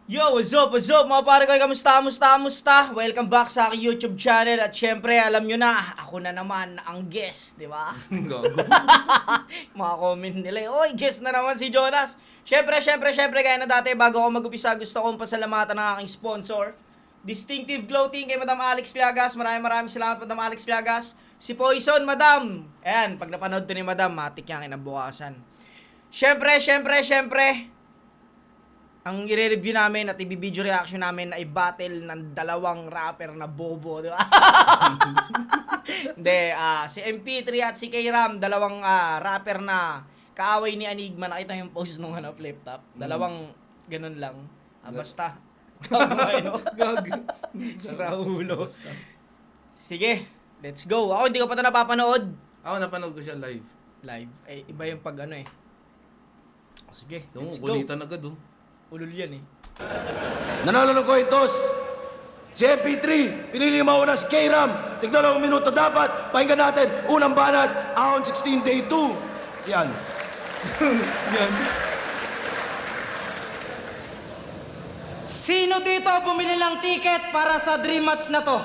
Yo, what's up mga pare ko? Kamusta? Welcome back sa aking YouTube channel. At syempre, alam nyo na, ako na naman ang guest, di ba? Gago. Mga comment nila, oy, guest na naman si Jonas. Syempre, gaya na dati, bago ako mag-upisa, gusto kong pasalamatan ng aking sponsor, Distinctive Clothing kay Madam Alex Llagas. Maraming salamat, Madam Alex Llagas. Si Poison, Madam. Ayan, pag napanood to ni Madam, matik yan kinabukasan. Syempre, ang i-review namin at i-video reaction namin ay battle ng dalawang rapper na bobo, di ba? Hindi, si MP3 at si K-Ram, dalawang rapper na kaaway ni Enigma. Nakita yung post nung flip top. Dalawang ganun lang. Basta. Gago. Sira ulo. Sige, let's go. Ako hindi ko pa ito napapanood. Ako napanood ko siya live. Live. Eh, iba yung pag eh. Sige, Yung let's go. kulitan agad Ulul yan eh. Nanalo ko itos. Si MP3, pinili mauna si K-Ram. Tignan 2 minuto dapat. Pakinggan natin. Unang banat, Ahon 16 Day 2. Yan. Yan. Sino dito bumili ng ticket para sa Dream Match na to?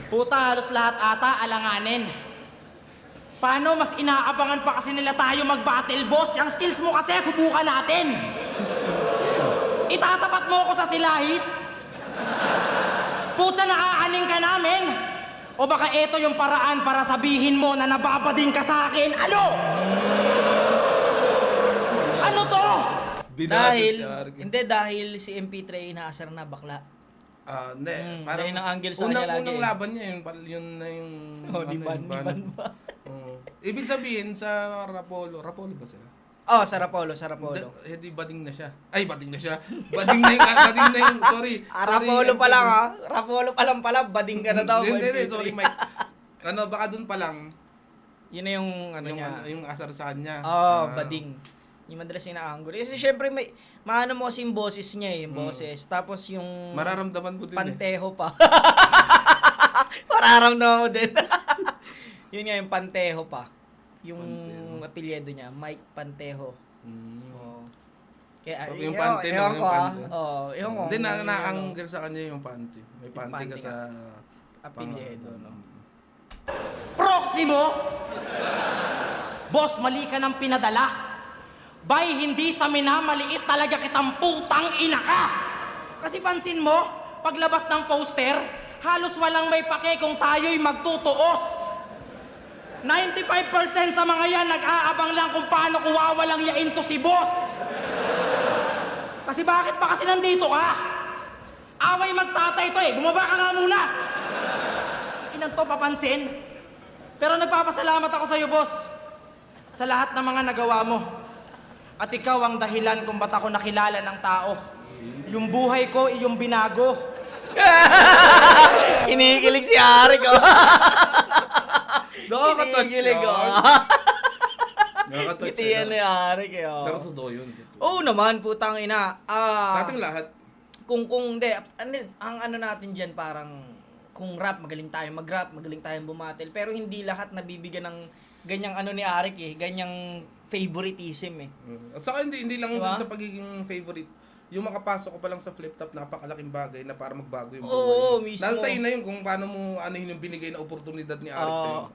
Puta, halos lahat ata alanganin. Paano mas inaabangan pa kasi nila tayo mag-battle, boss? Yung skills mo kasi, subukan natin. Itatapat mo ako sa silahis? Puta, naaaning ka namin? O baka ito yung paraan para sabihin mo na nababading ka sa akin? Ano? Ano to? Dahil si MP3 inaasar na bakla. Hindi. Yun ang angle sa kanya lagi. Unang laban niya, yun na yung... Di ban ba? Ibig sabihin sa Rapolo ba sila? Oh, sa Rapolo. Hindi, bading na siya. Ay, bading na siya. Bading na yung, sorry. Rapolo pa lang Rapolo pa lang pala, bading ka na daw. Hindi, sorry Mike. Baka dun pa lang. Yun na yung niya. Yung asar sa kanya. Bading. Yung madalas inaanggol. Kasi syempre maano mo kasi yung boses niya yung boses. Tapos yung Mararamdaman mo din panteho pa. Mararamdaman mo din. Yun nga yung panteho pa. Yung apelyido niya, Mike Panteho. Oh. Kaya, Yung panty lang, yung panty. Yung Hindi, naanggal sa kanya yung panty. May panty ka sa... apelyido, no? Proximo? Boss, mali ka ng pinadala. Bay, hindi sa minamaliit talaga kitang putang ina ka. Kasi pansin mo, paglabas ng poster, halos walang may pake kung tayo'y magtutuos. 95% sa mga yan nag-aabang lang kung paano kuwawalang yain to si boss. Kasi bakit pa kasi nandito ka? Away magtatay to eh. Bumaba ka nga muna. Inan to papansin. Pero nagpapasalamat ako sa'yo, boss. Sa lahat ng mga nagawa mo. At ikaw ang dahilan kung ba't ako nakilala ng tao. Yung buhay ko, iyong binago. Kinikilig si Arik, Nakakatouch Kinikilig, yun. Nakakatouch Kitiyan ni yun. Arik, Pero totoo yun. Oo naman, putang ina. Sa ating lahat. Kung ang ano natin diyan parang kung rap magaling tayo mag-rap, magaling tayong bumatil, pero hindi lahat nabibigyan ng ganyang ano ni Arik ganyang favoritism At saka hindi lang Diba? din sa pagiging favorite. Yung makapasok ko pa lang sa flip top, napakalaking bagay na para magbago yung buhay. Oo, mismo. Dahil sa'yo na yun kung paano mo yung binigay na oportunidad ni Arik sa'yo.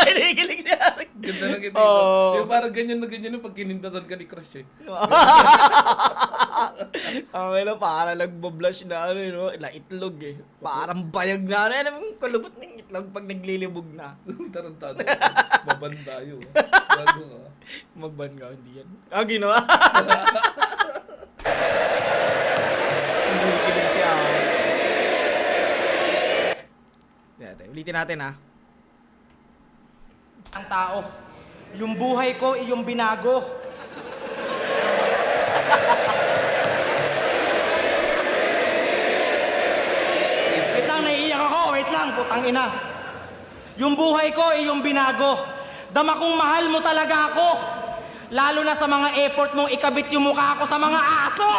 Kinikilig si Arik. Ganda na kita Oo. Yung parang ganyan yung pag kinindatan ka ni Crush Ang ina, parang nagbablush na na itlog Parang bayag na yung kalubot ng itlog pag naglilibog na. Tarantado. Baban tayo. Bago ka. Magban ka, hindi yan. Ginawa. Kinikilig si Arik. Ulitin natin Ang tao. Yung buhay ko, iyong binago. Wait lang, naiiyak ako. Wait lang, putang ina. Yung buhay ko, iyong binago. Dama kong mahal mo talaga ako. Lalo na sa mga effort mong ikabit yung mukha ko sa mga aso.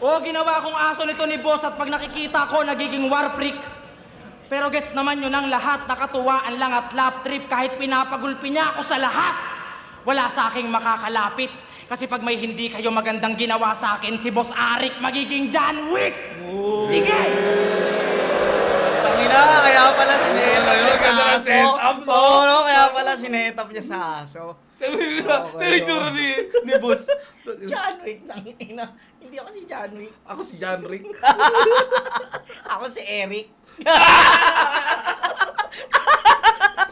Ginawa kong aso nito ni boss at pag nakikita ko, nagiging war freak. Pero gets naman yun ang lahat, nakatuwaan lang at lap trip kahit pinapagulpi niya ako sa lahat. Wala sa aking makakalapit. Kasi pag may hindi kayo magandang ginawa sa akin, si Boss Arik magiging John Wick! Sige! Tangina, kaya pala sinetap niya sa Ganda ng aso. setup, no? Oo, no? Kaya pala sinetap niya sa aso. Yung itsura ni boss. John Wick, tangina. Hindi ako si John Wick. Ako si John Rick. Ako si Eric.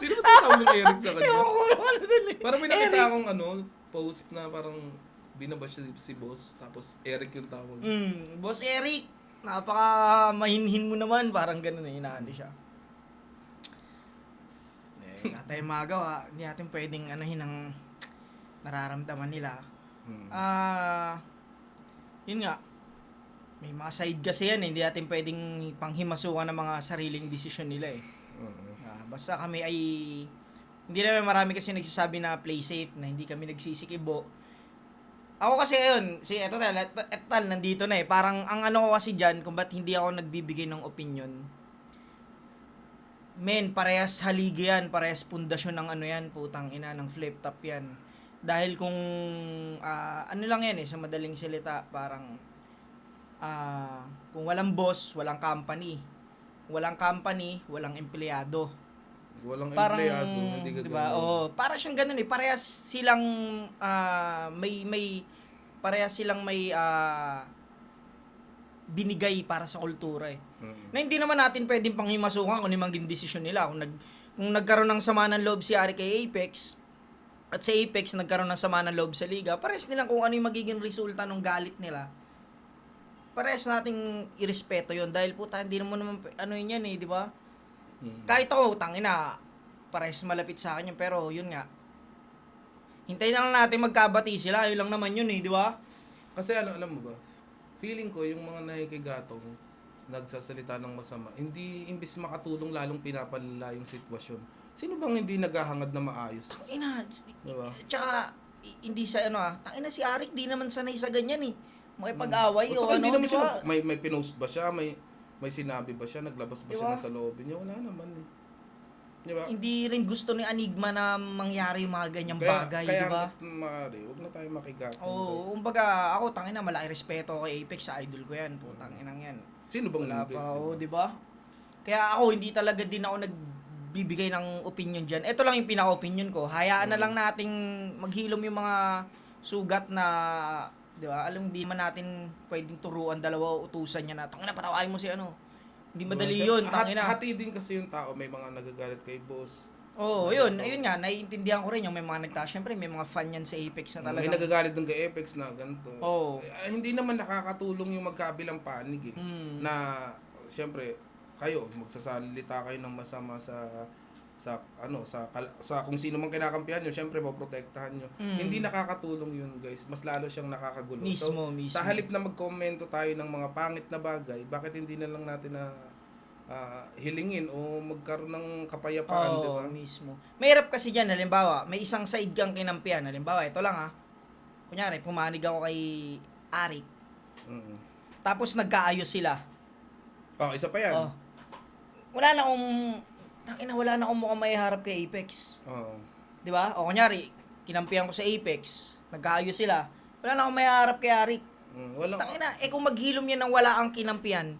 Sino ba tatawag ng Eric sa kanya? Ewan ko naman dun eh. Parang may nakita akong post na parang binabash si boss, tapos Eric yung tawag. Boss Eric, napaka mahinhin mo naman. Parang ganun eh, inaano siya. Hindi natin magawa. Hindi natin pwedeng anuhin ang nararamdaman nila. Yun nga. May mga side kasi yan eh. Hindi natin pwedeng panghimasukan ng mga sariling desisyon nila eh. Basta kami ay hindi naman marami kasi nagsasabi na play safe, na hindi kami nagsisikibo. Ako kasi ayun, si Etal nandito na eh. Parang ang ano ko kasi dyan, kung ba't hindi ako nagbibigay ng opinion. Men, parehas haligi yan, parehas pundasyon ng ano yan, putang ina, ng flip top yan. Dahil kung, ano lang yan eh, sa madaling salita, parang, kung walang boss, walang company. Walang company, walang empleyado. Walang Parang, empleyado, hindi ka diba? gano'n. Oo, para siyang ganun eh. Parehas silang parehas silang may binigay para sa kultura eh. Na hindi naman natin pwedeng panghimasukan kung ano yung maging desisyon nila. Kung nagkaroon ng sama ng loob si Ari kay Apex, at sa Apex nagkaroon ng sama ng loob sa Liga, parehas nilang kung ano yung magiging resulta ng galit nila. Parehas nating irespeto yon dahil puta, hindi naman ano yun yan eh, di ba? Kahit ako, tangina, parehas malapit sa akin yun, pero yun nga. Hintayin na lang natin magkabati sila, yun lang naman yun eh, di ba? Kasi alam mo ba, feeling ko yung mga nakikigatong nagsasalita ng masama, hindi imbis makatulong lalong pinapalala yung sitwasyon. Sino bang hindi naghahangad na maayos? Tangina, Diba? tsaka, hindi sa ano tangina si Arik, di naman sanay sa ganyan eh. Makipag-away o So, hindi ano, naman di ba? siya, may pinost ba siya, may sinabi ba siya, naglabas ba siya Diba? ng saloobin niya? Wala naman eh. Di ba? Hindi rin gusto ni Enigma na mangyari yung mga ganyang bagay, kaya di ba? hanggat maaari, huwag na tayo makigatong, Oo, guys. kumbaga ako tangina malaki respeto ko kay Apex, sa idol ko yan, putang inang yan. Sino bang Wala hindi? pa, Diba? oo, di ba? Kaya ako hindi talaga din ako nagbibigay ng opinion diyan. Ito lang yung pinaka-opinion ko. Hayaan na lang nating maghilom yung mga sugat na, di ba? Alam, di man natin pwedeng turuan dalawa o utusan niya na, tangina patawarin mo si ano. Hindi madali yun, tangina. Hati din kasi yung tao, may mga nagagalit kay boss. Oo, yun. Ayun nga, naiintindihan ko rin yung may mga Siyempre, may mga fan yan sa Apex na talaga. May nagagalit dun kay Apex na ganito. Oo. Hindi naman nakakatulong yung magkabilang panig eh. Na, siyempre, kayo, magsasalita kayo ng masama sa kung sino mang kinakampihan nyo, siyempre poprotektahan nyo. Hindi nakakatulong yun, guys. Mas lalo siyang nakakagulo. Mismo. Sa halip na magkomento tayo ng mga pangit na bagay, bakit hindi na lang natin na hilingin o magkaroon ng kapayapaan, di ba? Mismo. Mahirap kasi dyan, halimbawa, may isang side kang kinampihan. Halimbawa, ito lang kunyari, pumanig ako kay Arik. Tapos nagkaayos sila. Isa pa yan. Wala na akong mukhang may harap kay Apex. Di ba? O kunyari, kinampihan ko sa Apex, nagkaayos sila. Wala na akong may harap kay Arik. Tangina, kung maghilom yan ng wala kang kinampihan.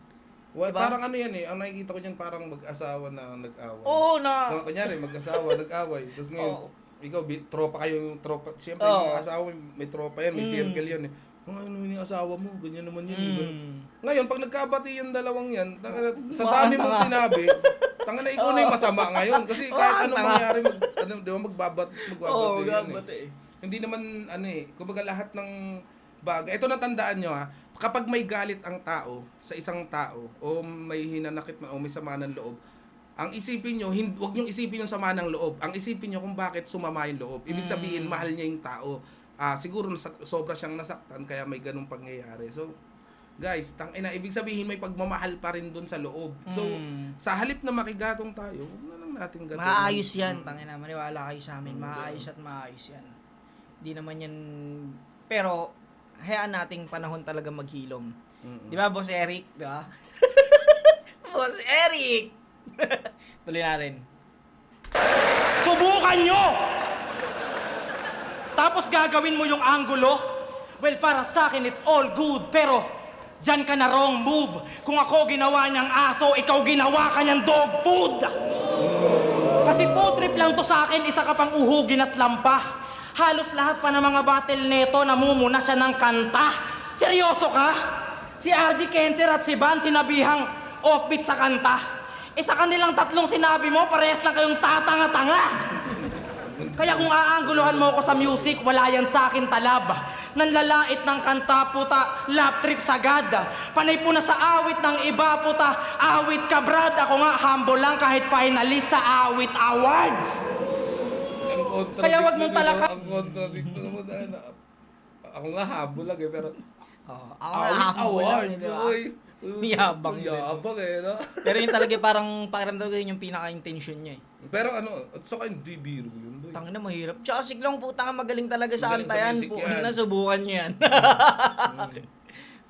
Well, Diba? parang ano yan eh, ang nakikita ko dyan parang mag-asawa na nag-away. Oo na. Kunyari, mag-asawa, nag-away. Tapos ngayon, ikaw, tropa kayo yung tropa. Siyempre, Oo. yung asawa, may tropa yan, may circle yan eh. Ano yung asawa mo, ganyan naman yan. Ganun. Ngayon, pag nagkabati yung dalawang yan, sa dami mong sinabi, tanga na ikaw na yung masama ngayon. Kasi kahit anong mangyari, di ba, magbabati yan eh. Hindi naman, kumbaga lahat ng bagay. Ito natandaan nyo kapag may galit ang tao sa isang tao o may hinanakit man o may sama ng loob, ang isipin nyo, huwag nyo isipin yung sama ng loob. Ang isipin nyo kung bakit sumama yung loob. Ibig sabihin, mahal niya yung tao. Siguro sobra siyang nasaktan kaya may ganung pangyayari. So, guys, ibig sabihin may pagmamahal pa rin dun sa loob. So, sa halip na makigatong tayo, huwag na lang natin gatong. Maayos yan, tangina, maniwala kayo sa amin. Maayos at maayos yan. Hindi naman yan, pero hayaan nating panahon talaga maghilom. Di ba, Boss Eric? Di ba? Boss Eric! Tuloy natin. Subukan nyo! Tapos gagawin mo yung angulo? Well, para sa akin, it's all good. Pero, dyan ka na wrong move. Kung ako ginawa niyang aso, ikaw ginawa ka niyang dog food. Kasi food trip lang to sa akin, isa ka pang uhugin at lampa. Halos lahat pa ng mga battle neto, namumuna siya ng kanta. Seryoso ka? Si RG Kenser at si Van sinabihang offbeat sa kanta. Sa kanilang tatlong sinabi mo, parehas lang kayong tatanga-tanga. Kaya kung aanggulohan mo ako sa music, wala yan sa akin talab. Nanlalait ng kanta, puta, lap trip sagad. Panay po na sa awit ng iba, puta, awit ka brad. Ako nga, humble lang kahit finalist sa awit awards. Kaya wag mong talaka. Ang contradictor mo dahil na, ako nga habol lang pero Ako awit award, di ba? boy. Yabang din. Yabang no? Pero yun talaga parang pakiramdam ko yun yung pinaka-intention niya eh. Pero at saka hindi biro yun, boy. Tangina mahirap. Tsaka siglong puta magaling talaga sa Magaling anta sa yan. music Po, yan. nasubukan niyo yan.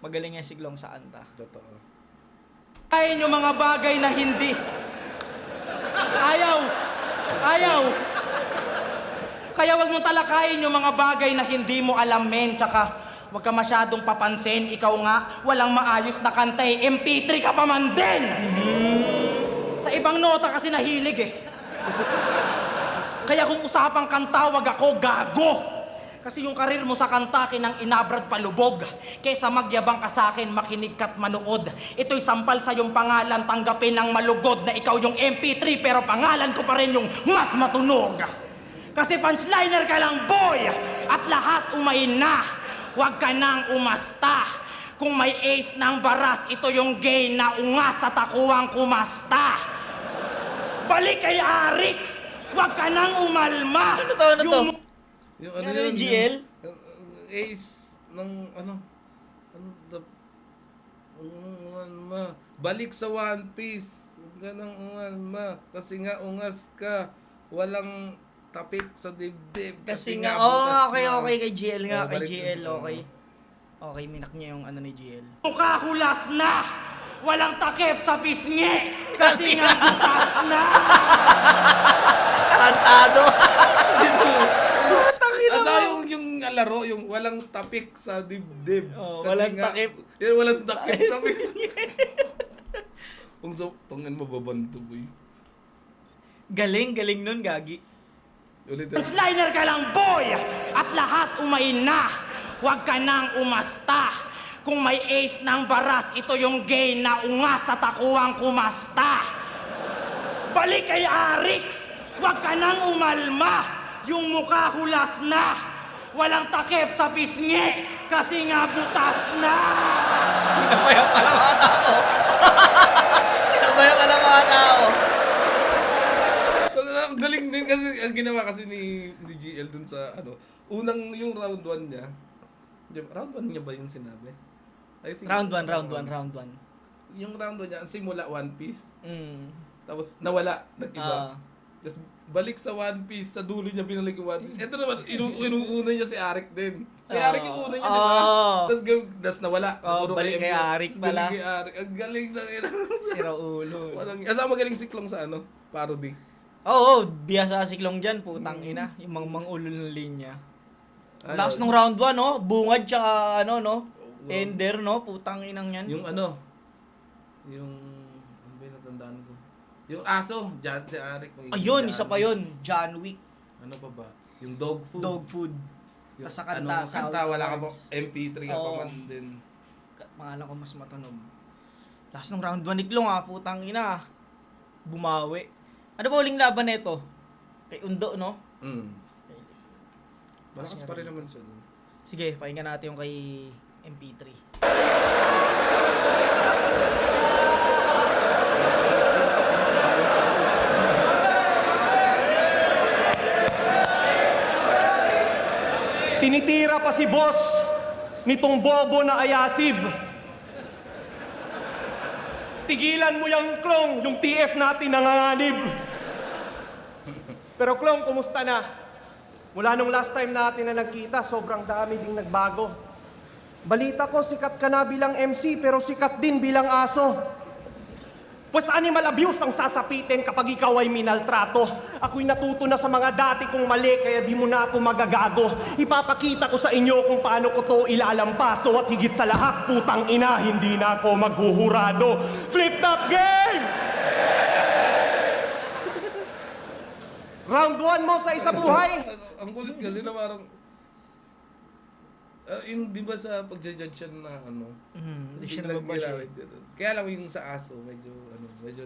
Magaling yan siglong sa anta. Totoo. Kaya nyo mga bagay na hindi. Ayaw! Ayaw! Kaya wag mong talakayin yung mga bagay na hindi mo alam, men. Tsaka wag ka masyadong papansin. Ikaw nga, walang maayos na kanta eh. MP3 ka pa man din! Sa ibang nota kasi nahilig eh. Kaya kung usapang kanta, wag ako gago. Kasi yung karir mo sa kanta, kinang inabrad palubog. Kesa magyabang ka sa akin, makinig ka't manood. Ito'y sampal sa iyong pangalan, tanggapin ng malugod na ikaw yung MP3, pero pangalan ko pa rin yung mas matunog. Kasi punchliner ka lang, boy! At lahat umain na. Huwag ka nang umasta. Kung may ace ng baras, ito yung gay na ungas sa takuang kumasta. Balik kay Arik! Huwag ka nang umalma! Ano to? Ano to? Yung Ano yung GL? yung ace ng balik sa One Piece. Huwag ka nang umalma. Kasi nga ungas ka. Walang tapik sa dibdib. Kasi nga, butas okay, na. okay kay GL nga. Kay Balik GL, na. okay. Okay, minak niya yung ano ni GL. Mukha hulas na! Walang takip sa pisngi! Kasi nga butas na! Tarantado! At saka yung laro, yung walang tapik sa dibdib. Oh, Kasi walang nga- takip. Yan, walang takip. Tapik. Kung so, tungin mo babanto, boy. Galing, galing nun, Gagi. Ulit. Punchliner ka lang, boy! At lahat umain na! Huwag ka nang umasta! Kung may ace ng baras, ito yung gay na ungas sa takuang kumasta! Balik kay Arik! Huwag ka nang umalma! Yung mukha hulas na! Walang takip sa pisngi! Kasi nga butas na! Sinabayan ka ng mga tao. Sinabayan ka ng mga tao. Ang galing din kasi ang ginawa kasi ni GL dun sa unang yung round 1 niya. Round 1 niya ba yung sinabi? I think Round 1. Yung round 1 niya, simula One Piece. Mm. Tapos nawala, nag-iba. Ah. Tapos balik sa One Piece, sa dulo niya binalik yung One Piece. Ito naman, inuuna niya si Arik din. Si Arik yung una niya, di ba? Tapos nawala. Napuro balik kay Arik Tapos pala. balik kay Arik. Ang galing na Sira ulo. Asa magaling si Klong sa parody. Oo, biyasa si Klong dyan, putang ina. Yung mga ulo ng linya. Last nung round 1, no? Bungad tsaka Ender, no? Putang inang yan. Yung ano ba yung natandaan ko? Yung aso, dyan si Arik. Ayun, isa pa yun. John Wick. Ano pa ba? Yung dog food. Dog food. Yung, Tas sa kanta, sa kanta, wala ka pa, awards. MP3 ka pa Oo. man din. Pangalan ko mas matunog. Last nung round 1 ni Klong, putang ina. Bumawi. Ano ba uling laban nito? Kay Undo, no? Malakas pa rin naman siya dun. Sige, pakinggan natin yung kay MP3. Tinitira pa si boss nitong bobo na ayasib. Tigilan mo yung Klong, yung TF natin nanganganib. Pero Klong, kumusta na? Mula nung last time natin na nagkita, sobrang dami ding nagbago. Balita ko, sikat ka na bilang MC, pero sikat din bilang aso. Pues animal abuse ang sasapitin kapag ikaw ay minaltrato. Ako'y natuto na sa mga dati kong mali, kaya di mo na ako magagago. Ipapakita ko sa inyo kung paano ko to ilalampaso at higit sa lahat, putang ina, hindi na ako maghuhurado. Flip top game! Round 1 mo sa isa buhay. Ang kulit kasi na parang yung di ba sa pagja-judge siya na ano, Hindi siya biglang nababash ginamit yun. Kaya lang yung sa aso, medyo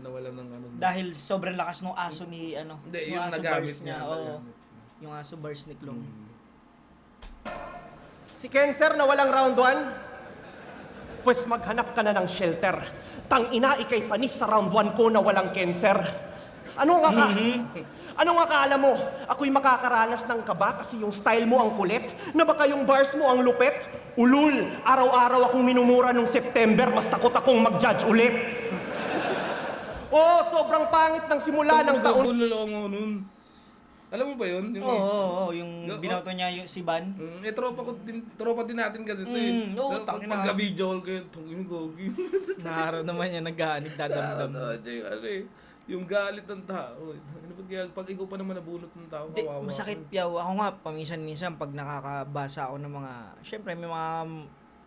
nawala ng ano. Dahil sobrang lakas ng aso ni Hindi, yung yung aso nagamit bars niya. oo. Nagamit. Yung aso bars ni Klong. Si Cancer na walang round 1, pues maghanap ka na ng shelter. Tang ina, ikay panis sa round 1 ko na walang cancer. Anong akala mo? Ako'y makakaranas ng kaba kasi yung style mo ang kulit? Na baka yung bars mo ang lupet? Ulul, araw-araw akong minumura nung September, mas takot akong mag-judge ulit. Oo, sobrang pangit ng simula ng taon. Nagkabulol ako nun. Alam mo ba yun? Yung, Oo, yung binoto niya yung si Ban. tropa din natin kasi ito eh. Oo, tangina. Pagka-video call kayo, tangin gogi. Naaraw naman niya nagdadamdam. Yung galit ng tao. Ano ba kaya pag ikaw pa naman nabunot ng tao, Di, kawawa. masakit yaw. Ako nga, paminsan-minsan pag nakakabasa ako ng mga, syempre may mga,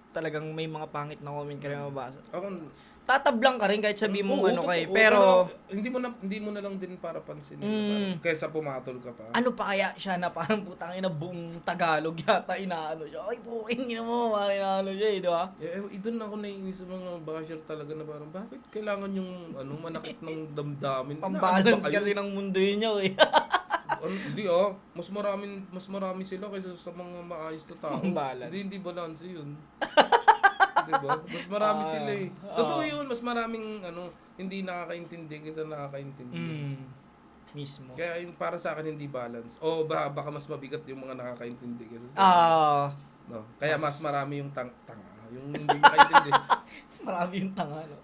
talagang may mga pangit na comment ka rin mabasa. Ako, Tatablang ka rin kahit sabihin mo oo, ano kay, totoo, pero hindi mo na lang din para pansinin. Mm. Kaysa pumatol ka pa. ano pa kaya siya na parang putang ina buong Tagalog yata inaano siya. Ay puking ina mo, inaano siya di ba? Doon ako naiinis sa mga basher talaga na parang bakit kailangan yung manakit ng damdamin? Pambalance Ano ba kayo? kasi ng mundo yun niya eh. Hindi mas marami sila kaysa sa mga maayos na tao. Pambalance. Hindi balance yun. Diba? Mas marami sila eh. Totoo yun, mas maraming hindi nakakaintindi kaysa nakakaintindi. Mismo. Kaya yung para sa akin hindi balance. O baka mas mabigat yung mga nakakaintindi kaysa sa no. Kaya mas marami yung tanga. Yung hindi makaintindi. Marami yung tanga, no?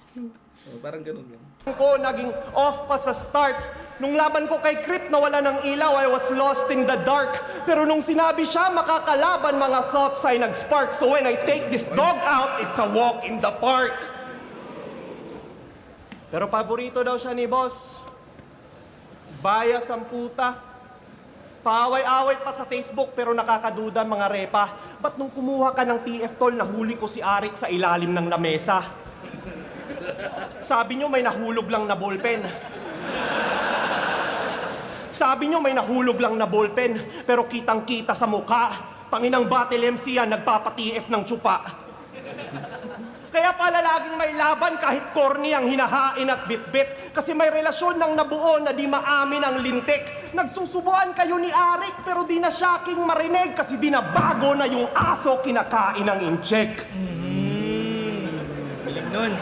Parang ganun lang. Ko naging off pa sa start. Nung laban ko kay Crip na wala ng ilaw, I was lost in the dark. Pero nung sinabi siya makakalaban, mga thoughts ay nag-spark. So when I take this dog out, it's a walk in the park. Pero paborito daw siya ni boss. Bias ang puta. Paaway-away pa sa Facebook pero nakakaduda mga repa. Ba't nung kumuha ka ng TF Tol, nahuli ko si Arik sa ilalim ng lamesa? Sabi nyo may nahulog lang na ballpen. Sabi nyo may nahulog lang na ballpen, pero kitang-kita sa mukha. Tanginang battle MC yan, nagpapa-TF ng tsupa. Kaya pala laging may laban kahit corny ang hinahain at bitbit. Kasi may relasyon ng nabuo na di maamin ang lintik. Nagsusubuan kayo ni Arik, pero di na shocking marinig kasi di na bago na yung aso kinakain ng incheck. Bilang nun.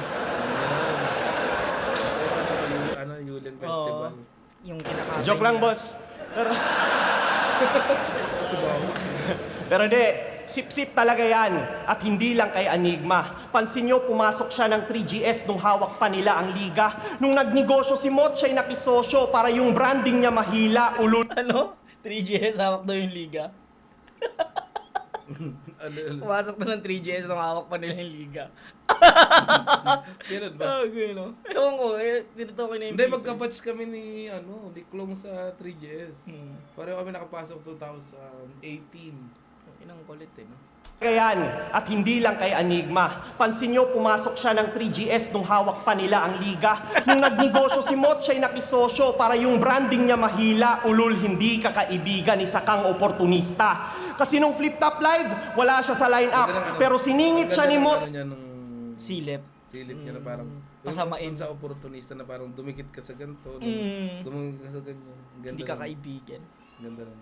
Yulen Festival. Yung kinakain. Joke lang, boss. Pero di, sip-sip talaga yan. At hindi lang kay Enigma. Pansin nyo, pumasok siya ng 3GS nung hawak pa nila ang liga. Nung nagnegosyo si Mot, siya'y nakisosyo para yung branding niya mahila, ulul. Ano? 3GS hawak daw yung liga. Pumasok na ng 3GS nung hawak pa nila yung liga. Ganun ba? no? Ewan ko, dito ko na yung Hindi, magka-batch kami ni Klong sa 3GS. Pareho kami nakapasok 2018. Inang kulit no? Kayan, at hindi lang kay Enigma. Pansin nyo, pumasok siya ng 3GS nung hawak pa nila ang liga. Nung nagnegosyo si Mot, siya'y nakisosyo para yung branding niya mahila, ulul hindi kakaibigan, isa kang oportunista. Kasi nung Flip Top Live, wala siya sa line-up. Pero siningit siya ni Mot. Silip. Silip niya na parang Pasamain. sa oportunista na parang dumikit ka sa ganito, dumikit ka sa ganyan. Ganda Hindi lang. ka kaibigan. Ganda lang.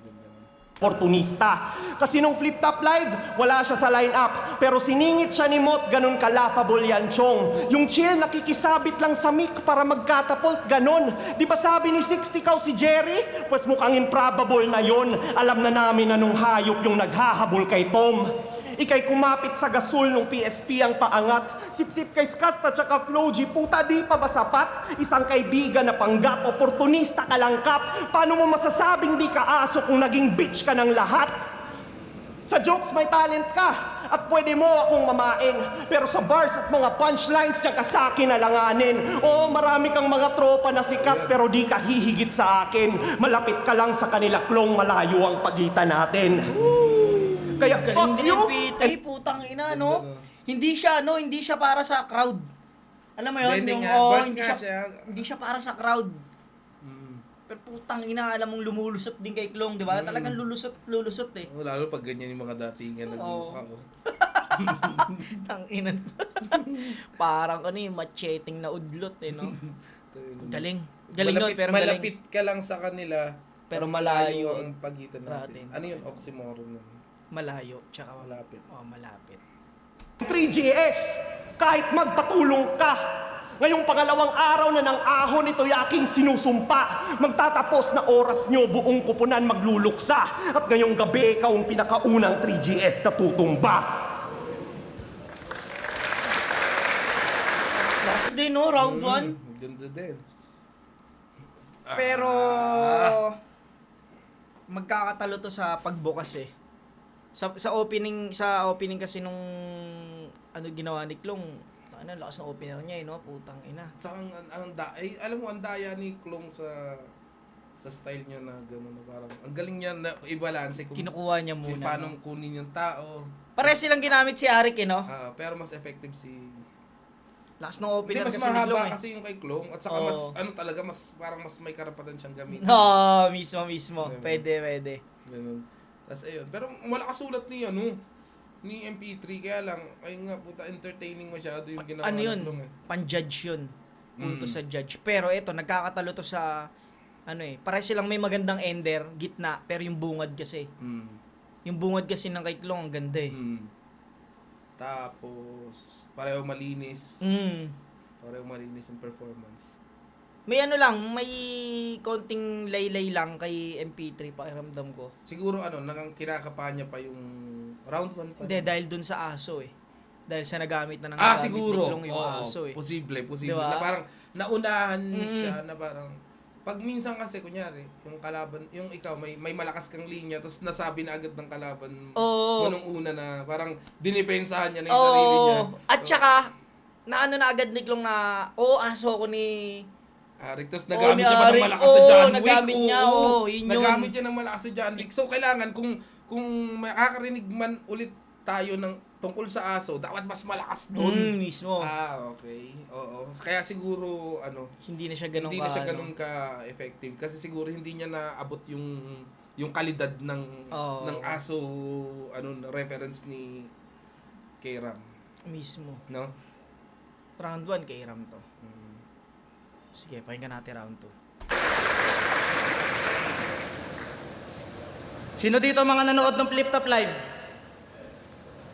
Oportunista. Kasi nung Flip Top Live, wala siya sa line-up. Pero siningit siya ni Mot, ganun ka-laughable yan, Chong. Yung chill, nakikisabit lang sa mic para magkatapult, ganun. Di ba sabi ni 60 si Jerry? Pues mukhang improbable na yon. Alam na namin na nung hayop yung naghahabol kay Tom. Ika'y kumapit sa gasol nung PSP ang paangat. Sip-sip kay Skasta tsaka Flo G, puta di pa ba sapat? Isang kaibigan na panggap, oportunista ka lang kap. Paano mo masasabing di ka aso kung naging bitch ka ng lahat? Sa jokes may talent ka at pwede mo akong mamain. Pero sa bars at mga punchlines, diyan ka sa akin alanganin. Oo, marami kang mga tropa na sikat pero di ka hihigit sa akin. Malapit ka lang sa kanila, Klong, malayo ang pagitan natin. Kaya Galing fuck din you! yung pitay, putang ina, no? Hindi siya para sa crowd. Alam mo yun, Hindi yung, nga, oh, bars hindi nga siya, siya. hindi siya para sa crowd. Pero putang ina, alam mong lumulusot din kay Klong, di ba? Talagang lulusot eh. Oh, lalo pag ganyan yung mga datingan nagmumukha. Oh. Ang ina. Parang macheting na udlot eh, no? Galing. Galing nun, pero malapit galing. ka lang sa kanila, Pero malayo ang pagitan natin. natin. Ano yun? Oxymoron nun. Malayo, tsaka Malapit. Oh, malapit. 3GS, kahit magpatulong ka. Ngayong pangalawang araw na ng ahon, ito'y aking sinusumpa. Magtatapos na oras nyo, buong kupunan magluluksa. At ngayong gabi, ikaw ang pinakaunang 3GS na tutumba. Last day, no? Round 1. Ganda din. Pero magkakatalo to sa pagbukas eh. Sa opening kasi nung ginawa ni Klong, lakas ng opener niya eh, no? Putang ina. Saka alam mo, ang daya ni Klong sa style niya na gano'n na parang ang galing niya na i-balance kung Kinukuha niya kung muna. paano kunin yung tao. Pare silang ginamit si Arik eh, no? Pero mas effective si... Lakas ng Hindi, opener mas kasi ni Klong mahaba eh. kasi yung kay Klong at saka Oo. mas talaga mas parang mas may karapatan siyang gamitin. No, mismo. Diba? Pwede. Ganun. Tapos ayun. Pero malakas sulat ni MP3 kaya lang ay nga puta entertaining masyado yung ginawa Ano yun? ng Klong eh. Pan-judge yun. Punto sa judge. Pero eto, nagkakatalo to sa pare silang may magandang ender, gitna, pero yung bungad kasi. Yung bungad kasi ng kay Klong ang ganda eh. Tapos pareho malinis. Pareho malinis yung performance. May may konting laylay lang kay MP3 pakiramdam ko. Siguro kinakampanya pa yung round 1 pa. Hindi, dahil dun sa aso eh. Dahil sa nagamit na ng Siguro. ni Klong yung Oo, aso eh. Posible. Diba? Na parang naunahan siya na parang pag minsan kasi kunyari, yung kalaban, yung ikaw may malakas kang linya tapos nasabi na agad ng kalaban mo nung una na parang dinipensahan niya na yung sarili niya. At saka na agad ni Klong na aso ko ni Arik, tapos nagamit niya pa ng Arik. malakas sa John Wick. Nagamit niya, yun yun. Nagamit niya ng malakas sa John Wick. So, kailangan, kung makakarinig man ulit tayo ng tungkol sa aso, dapat mas malakas doon. Mismo. Okay. Oo. Kaya siguro, Hindi na siya ganun hindi na siya ganun ka-effective. Kasi siguro hindi niya naabot yung kalidad ng aso, reference ni K-Ram. Mismo. No? Round 1 kay Ram to. Sige, pakinggan natin round 2. Sino dito mga nanood ng Flip Top Live?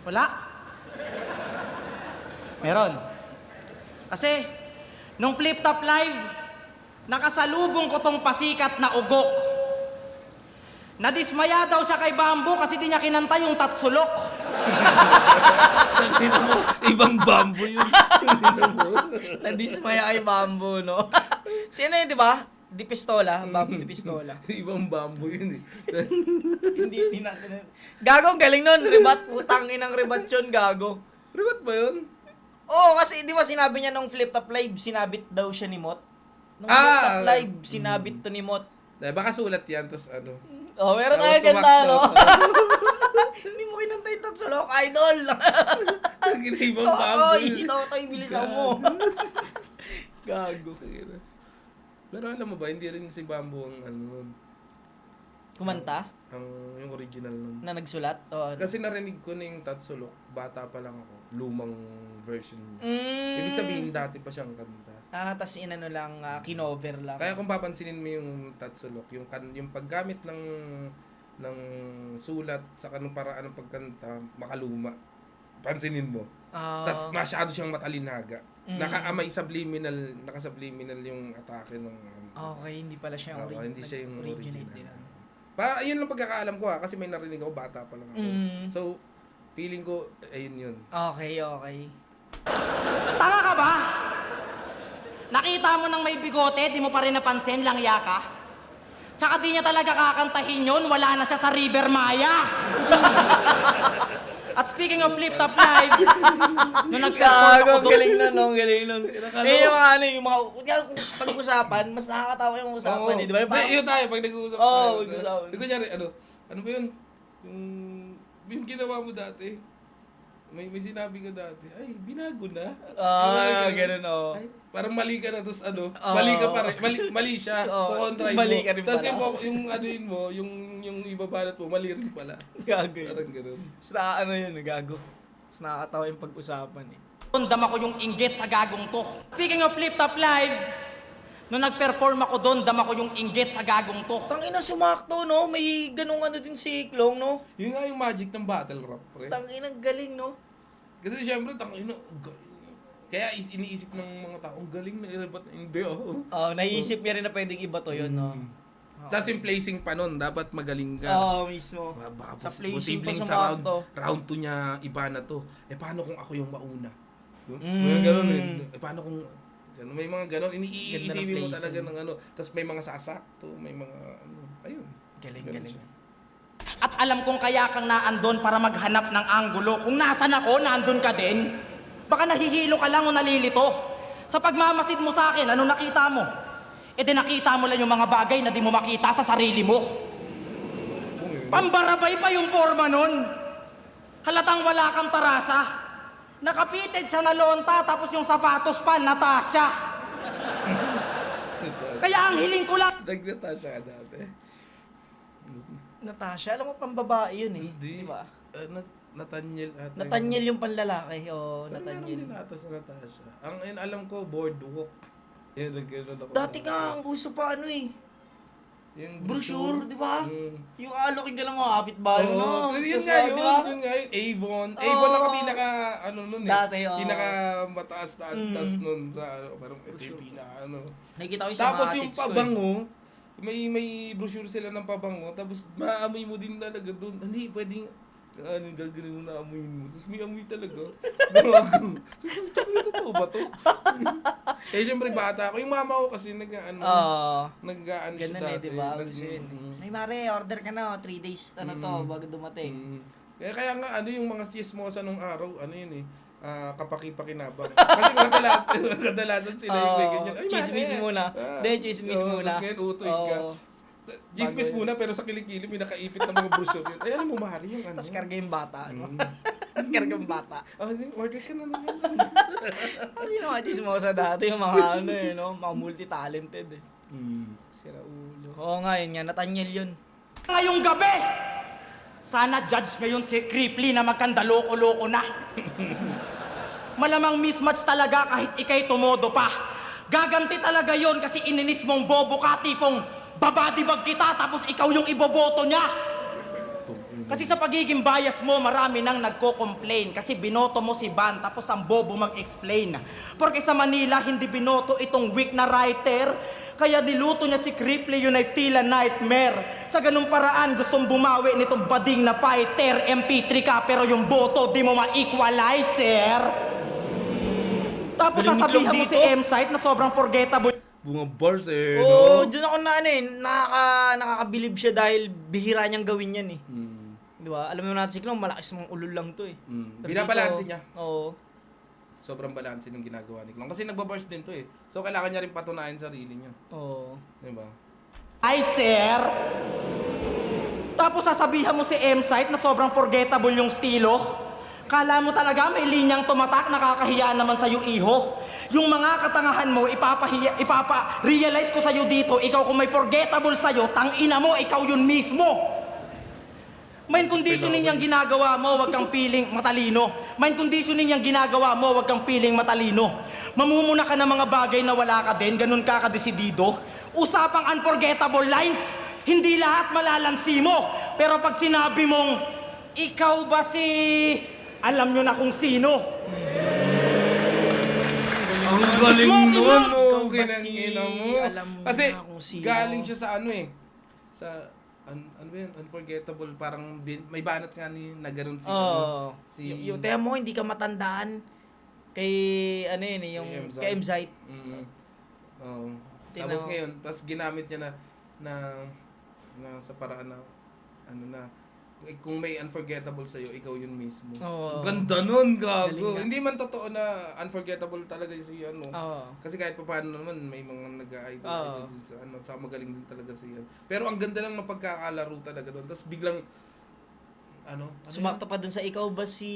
Wala? Meron. Kasi, nung Flip Top Live, nakasalubong ko tong pasikat na ugok. Nadismaya daw siya kay Bamboo kasi di niya kinanta yung Tatsulok. Ibang bamboo yun. Nandismaya kay Bamboo, no? Sino yun, di ba? Di Pistola. Bamboo Di Pistola. Ibang bamboo yun eh. Hindi na. Gago, ang galing nun. Ribat, putang inang ribat yun, gago. Ribat ba yun? Oo, kasi di ba sinabi niya nung Flip Top Live, sinabit daw siya ni Mot? Nung Flip Top Live, sinabit to ni Mot. Baka sulat yan, tapos Meron tayo Tapos ganda, no? sumakto. Hindi mo kinanta yung Tatsulok, idol! Ang ibang bamboo yun. Ito, bilisan mo. Gago. Pero alam mo ba, hindi rin si Bamboo ang Kumanta? yung original nun. Na nagsulat? Kasi narinig ko na yung Tatsulok, bata pa lang ako, lumang version niya. Ibig sabihin, dati pa siyang kanta. Tas inano lang, kinover lang. Kaya kung papansinin mo yung Tatsulok, yung paggamit ng sulat sa kanong paraan ng pagkanta, makaluma. Pansinin mo. Tapos masyado siyang matalinaga. Naka-subliminal yung atake ng Okay, hindi pala siya yung hindi siya yung original. original. Yun lang pagkakaalam ko kasi may narinig ako, bata pa lang ako. So, feeling ko, ayun yun. Okay. Tanga ka ba? Nakita mo nang may bigote, di mo pa rin napansin, langya ka? Tsaka di niya talaga kakantahin yun, wala na siya sa River Maya. At speaking of Flip Top Live, nung nag-perform Gago, ako ang doon, galing nun, no? Ang galing nun. Eh, yung mga ano, yung mga, pag-usapan, mas nakakatawa yung usapan, eh, di ba? Yung parang, Yun tayo, pag nag-uusap Oo, tayo. mag-uusapan. Di kunyari, ano ba yun? Yung ginawa mo dati, may sinabi ka dati, ay, binago na. ganun, oo. Ay, parang mali ka na, tapos mali ka pa rin, mali siya, Oo, kukontra mo. mali ka rin Tapos pala. yung anuin mo, yung ibabanat mo, mali rin pala. Gago yun. Parang gano'n. Basta ano yun, gago. Mas nakakatawa yung pag-usapan, eh. dama ko yung inggit sa gagong to. Speaking of Flip Top Live, nung nag-perform ako doon, dama ko yung inggit sa gagong to. Tangina, sumakto, no? May ganung ano din si Iklong, no? Yun nga yung magic ng battle rap, pre. Tangina, galing, no? Kasi syempre, galing. Kaya iniisip ng mga tao, ang galing na irebat na hindi, oh. Naiisip niya rin na pwedeng iba to yun, no? Tapos yung placing pa nun, dapat magaling ka. Oo, mismo. Baka Sa placing pa posibleng sa round round 2 niya iba na to. Eh paano kung ako yung mauna? Mm. May ganun eh. Eh paano kung ganun, may mga ganun Ganda ng iniisipin mo placing. talaga ng ano. Tapos may mga sasakto, may mga ano. Ayun. Galing, Ganun galing. siya. At alam kong kaya kang naandun para maghanap ng anggulo. Kung nasan ako, naandun ka din. Baka nahihilo ka lang o nalilito. Sa pagmamasid mo sa akin, ano nakita mo? E di nakita mo lang yung mga bagay na di mo makita sa sarili mo. Pambarabay pa yung forma nun. Halatang wala kang tarasa. Nakapited siya na lonta, tapos yung sapatos pa, Natasha. Kaya ang hiling ko lang, Nag-Natasha ka dati. Natasha, alam mo, pambabae yun, eh. Di ba? Nathaniel ata. Nathaniel yung panlalaki, o Meron Nathaniel. din ata sa Natasha. Ang alam ko, boardwalk. Yan, nagkaroon ako. Dati nga, ang uso pa, ano, eh. Yung Brochure, di ba? Mm. Yung alokin ka ng mga kapitbahay mo, no? Yun Tapos, nga yun, di ba? yun nga yun, Avon. Oo. Avon lang ang pinaka, ano nun eh. Dati, oo. Pinaka mataas na antas nun sa, parang ito yung pinaka, ano. Nakikita ko yung sa Tapos mga yung atits ko, eh. pabango, may brochure sila ng pabango, tapos maamoy mo din talaga doon. Hindi, pwedeng, gagawin mo na amoyin mo. Tapos may amoy talaga. Gago. Totoo ba to? Eh, syempre bata ako. Yung mama ko kasi nag-ano siya Ganun, eh, dati. di ba? Gusto yun, eh. Ay, Mare, order ka na, 3 days, ano to, bago dumating. Kaya nga, ano yung mga chismosa nung araw, ano yun eh, kapaki-pakinabang. Kasi kadalasan sila yung may ganyan. Ay, Chismis Mare. muna. Hindi, chismis muna. Tapos ngayon, utoy ka. Oo. Chismis muna, pero sa kilikili, may nakaipit ng mga brochure yun. Ay, alam mo, Mari, yung ano. Tapos karga yung bata, ano? Karga yung bata. Order ka na naman. Ano yung mga chismosa dati, yung mga ano eh, no? Mga multi-talented eh. Sira ulo. Oo nga, yun nga, Nathaniel yun. ngayong gabi. Sana judge ngayon si Cripply na magkandaloko-loko na. Malamang mismatch talaga kahit ikay tumodo pa. Gaganti talaga yon kasi ininis mong bobo ka, tipong babadibag kita tapos ikaw yung iboboto niya. Kasi sa pagiging bias mo, marami nang nagko-complain kasi binoto mo si Van tapos ang bobo mag-explain. Porque sa Manila, hindi binoto itong weak na writer, kaya niluto niya si Cripply yun ay tila nightmare. Sa ganung paraan, gustong bumawi nitong bading na fighter, MP3 ka, pero yung boto di mo ma-equalizer. Tapos Galing ni sasabihan Clong mo si dito. M-Site na sobrang forgettable. Bunga bars eh, Oo, no? dun ako na ano eh, nakakabilib siya dahil bihira niyang gawin yan eh. Di ba? Alam mo natin si Klong, malakas mong ulol lang to eh. Pero Binabalanse dito, niya. Oo. Sobrang balanse ng ginagawa ni Klong. Kasi nagbabars din to eh. So, kailangan niya rin patunayan sarili niya. Oo. Diba? Ay, sir! Tapos sasabihan mo si M-Site na sobrang forgettable yung stilo. Kala mo talaga may linyang tumatak, nakakahiya naman sa'yo, iho. Yung mga katangahan mo, ipapa-realize ko sa'yo dito, ikaw kung may forgettable sa'yo, tangina mo, ikaw yun mismo. Mind conditioning yung ginagawa mo, wag kang feeling matalino. Mind conditioning yung ginagawa mo, wag kang feeling matalino. Mamumuna ka ng mga bagay na wala ka din, ganun ka kadesidido. Usapang unforgettable lines, hindi lahat malalansi mo. Pero pag sinabi mong, ikaw ba si... Alam nyo na kung sino. Ang galing Smoking nun, hot! no? Ikaw ba si- Kinangina mo. alam mo Kasi na kung sino? galing siya sa ano eh. Sa, ano ba yun? Unforgettable. Parang may banat nga ni na ganun si... Oo. si Yung tema mo, hindi ka matandaan kay, ano yun eh, yung Kay kay M-Site. Oo. Tingnan Tapos mo. ngayon, tapos ginamit niya na Na sa paraan na, ano na, kung may unforgettable sa'yo, ikaw yun mismo. Oo. Ang ganda nun, Galing gago. nga. Hindi man totoo na unforgettable talaga si ano. Oo. Kasi kahit pa paano naman, may mga nag-idol Oo. din sa ano, sa magaling din talaga siya. Pero ang ganda lang ng pagkakalaro talaga doon. Tapos biglang, ano Sumakto pa dun sa ikaw ba si...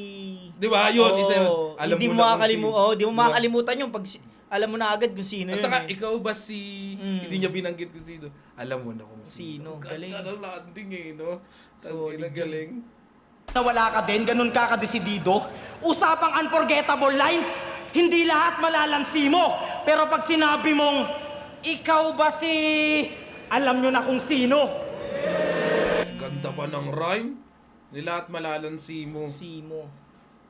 Di ba? Yun, isa yun. Oo. Alam Hindi mo mo na kung makakalimutan. sino. Di mo Di ba? makakalimutan yung pag alam mo na agad kung sino At yun. saka, eh. ikaw ba si... Mm. Hindi niya binanggit kung sino. Alam mo na kung Sino. Ang Galing. ganda ng landing eh, no? Solid Tangina, galing. Nawala ka din, ganun ka kadesidido. Usapang unforgettable lines, hindi lahat malalansi mo. Pero pag sinabi mong, ikaw ba si... Alam nyo na kung sino. Ganda pa ng rhyme. Hindi lahat malalansi mo. Simo.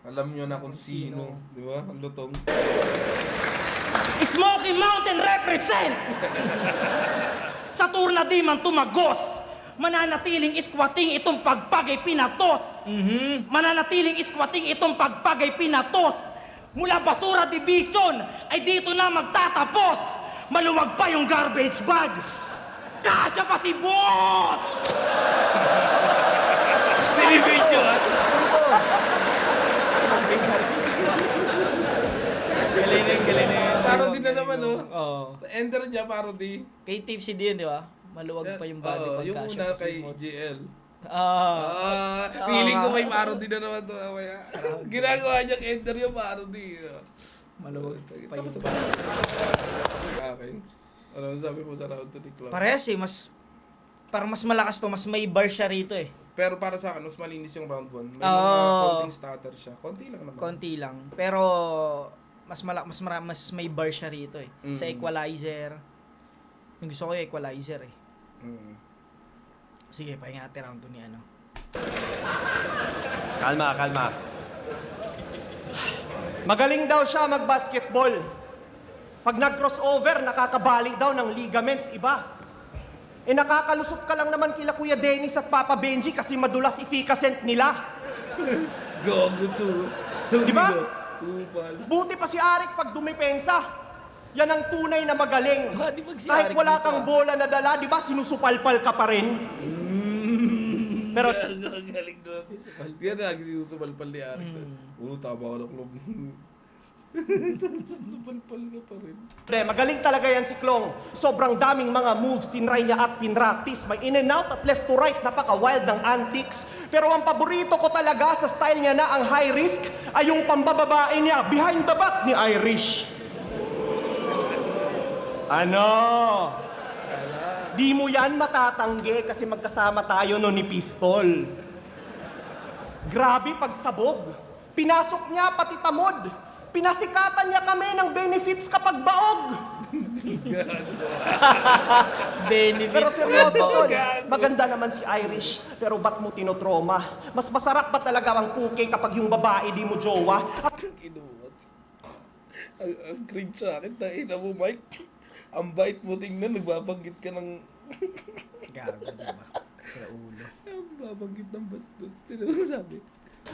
Alam nyo na kung sino. Di ba? Ang lutong. Smoky Mountain represent! Sa tour na di man tumagos, mananatiling squatting itong pagpagay pinatos. Mananatiling squatting itong pagpagay pinatos. Mula Basura Division ay dito na magtatapos. Maluwag pa yung garbage bag. Kasya pa si Boss! Binibidyo at. Galing. Parody na naman, no? Oo. Ender niya, parody. Kay Tipsy din, di ba? Maluwag pa yung body Oo, pag yung kasya una pa si kay Mod. GL. Ah. Feeling ko may parody na naman to. Mamaya. Ginagawa niyang Ender yung parody. Maluwag pa Tapos yung ba? Akin. Ano sabi mo sa round to the club? Parehas eh, parang mas malakas to, mas may bar siya rito eh. Pero para sa akin, mas malinis yung round 1. May Oo. mga konting stutter siya. Konti lang naman. Konti lang. Pero mas may bar siya rito eh. Sa Mm. equalizer. Yung gusto ko yung equalizer eh. Mm. Sige, pahinga natin round 2 ni ano. Kalma. Magaling daw siya mag-basketball. Pag nag-crossover, nakakabali daw ng ligaments iba. Eh nakakalusot ka lang naman kila Kuya Dennis at Papa Benji kasi madulas efficacent nila. Gago to. Di ba? Kupal. Buti pa si Arik pag dumepensa. Yan ang tunay na magaling. Di ba si Kahit Arik wala dito, kang bola na dala, di ba sinusupalpal ka pa rin? Pero Galing doon. Yan na, sinusubalpal ni Arik. Tama ka ng club. Subalpal ka pa rin. Pre, magaling talaga yan si Klong. Sobrang daming mga moves, tinry niya at pinractice. May in and out at left to right, napaka-wild ng antics. Pero ang paborito ko talaga sa style niya na ang high risk ay yung pambababae niya, behind the back ni Irish. Ano? Di mo yan matatanggi kasi magkasama tayo no ni Pistol. Grabe pagsabog. Pinasok niya pati tamod. Pinasikatan niya kami ng benefits kapag baog. Benefits. Pero seryoso tol, maganda naman si Irish, pero ba't mo tinotroma? Mas masarap ba talaga ang puke kapag yung babae di mo jowa? At Inuwat. Ang cringe sa akin. Tain mo, Mike. Ang bait mo tingnan. Nagbabanggit ka ng... Gago, diba? Sa ulo. Ang babanggit ng bastos. Tinawag sabi.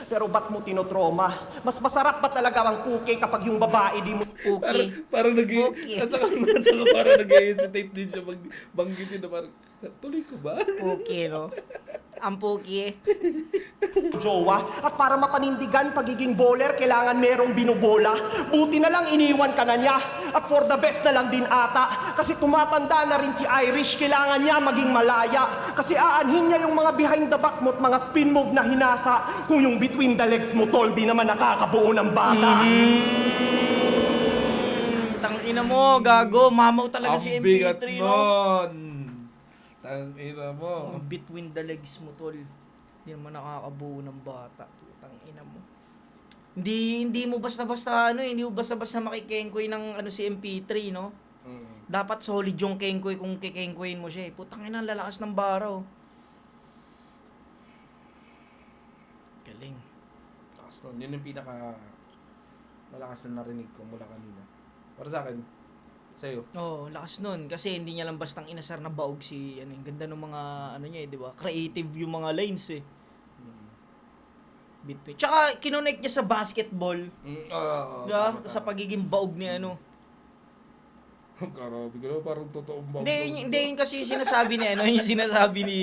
pero ba't mo tinotroma? Mas masarap ba talaga ang puke kapag yung babae di mo Okay. Parang Okay. at saka parang nag-hesitate din siya banggitin na parang, tuloy ko ba? Puki, no? Ang puki. jowa? At para mapanindigan pagiging bowler, kailangan merong binubola. Buti na lang iniwan ka na niya. At for the best na lang din ata. Kasi tumatanda na rin si Irish, kailangan niya maging malaya. Kasi aanhin niya yung mga behind the back mo at mga spin move na hinasa. Kung yung between the legs mo, tol, di naman nakakabuo ng bata. Tangina mo, gago. Mamaw talaga si Ang bigat MP3, no? nun. Tangina mo. Between the legs mo, tol. Hindi naman nakakabuo ng bata. Tangina mo. Hindi mo basta-basta hindi mo basta-basta makikengkoy ng si MP3, no? Dapat solid yung kengkoy kung kikengkoyin mo siya. Putang ina, lalakas ng baraw. Galing. Lakas nun. Yun yung pinaka malakas na narinig ko mula kanina. Para sa akin, sa'yo. Oo, lakas nun. Kasi hindi niya lang bastang inasar na baog si, yung ganda ng mga, niya di ba? Creative yung mga lines eh. Between. Tsaka, kinonect niya sa basketball. Tama. Sa pagiging baog ni Grabe ka na, parang totoong baog. Hindi yun kasi yung sinasabi ni, yung sinasabi ni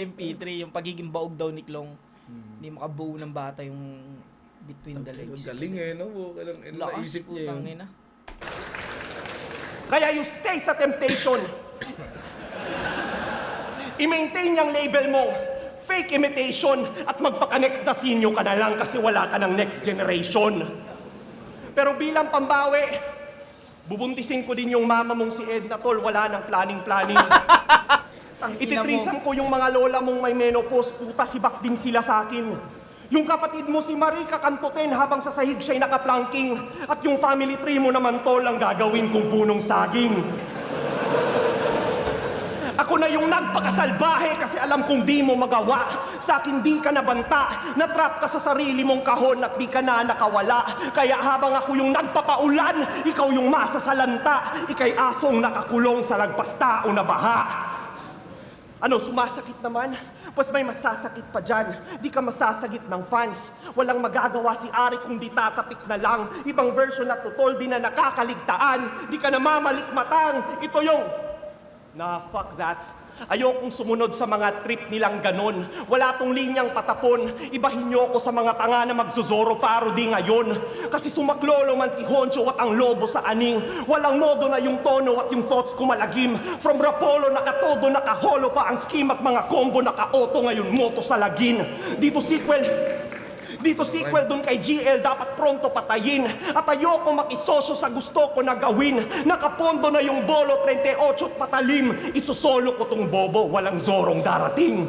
MP3, yung pagiging baog daw ni Klong. Hindi makabuo ng bata yung between the legs. Galing eh, no? Kailang Lakas, naisip niya putang yun. ina. Kaya you stay sa temptation. I-maintain yung label mo, fake imitation, at magpaka-next na sinyo ka na lang kasi wala ka ng next generation. Pero bilang pambawi, bubuntisin ko din yung mama mong si Edna, tol, wala nang planning-planning. Ititrisam ko yung mga lola mong may menopause, puta, sibak din sila sa akin. Yung kapatid mo si Marie kakantutin habang sa sahig siya'y nakaplanking. At yung family tree mo naman, tol, ang gagawin kong punong saging. Ako na yung nagpakasalbahe kasi alam kong di mo magawa. Sa akin di ka nabanta, natrap ka sa sarili mong kahon at di ka na nakawala. Kaya habang ako yung nagpapaulan, ikaw yung masasalanta. Ika'y asong nakakulong sa lagpasta o nabaha. Ano, sumasakit naman? Pas may masasakit pa dyan. Di ka masasagit ng fans. Walang magagawa si Ari kung di tatapik na lang. Ibang version na tutol, di na nakakaligtaan. Di ka na mamalikmatang. Ito yung... fuck that. Ayokong sumunod sa mga trip nilang ganon. Wala tong linyang patapon. Ibahin niyo ako sa mga tanga na magsuzoro parody ngayon. Kasi sumaklolo man si Honcho at ang lobo sa aning. Walang modo na yung tono at yung thoughts ko malagim. From Rapolo nakatodo, nakaholo pa ang scheme at mga combo naka-auto ngayon moto sa lagin. Dito sequel dun kay GL dapat pronto patayin. At ayoko makisosyo sa gusto ko na gawin. Nakapondo na yung bolo 38 at patalim. Isusolo ko tong bobo, walang zorong darating.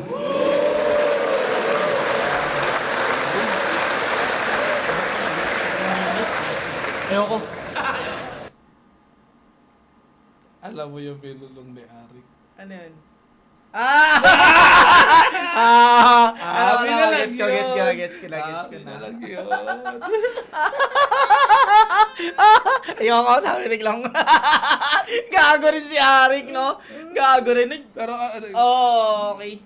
Ayoko. Alam mo yung pinulong ni Arik. Ano yun? Binalag Gets ko na. Binalag yun. Ayoko, sabi ni Klong. Gago rin si Arik, no? Gago rin. Pero, Okay.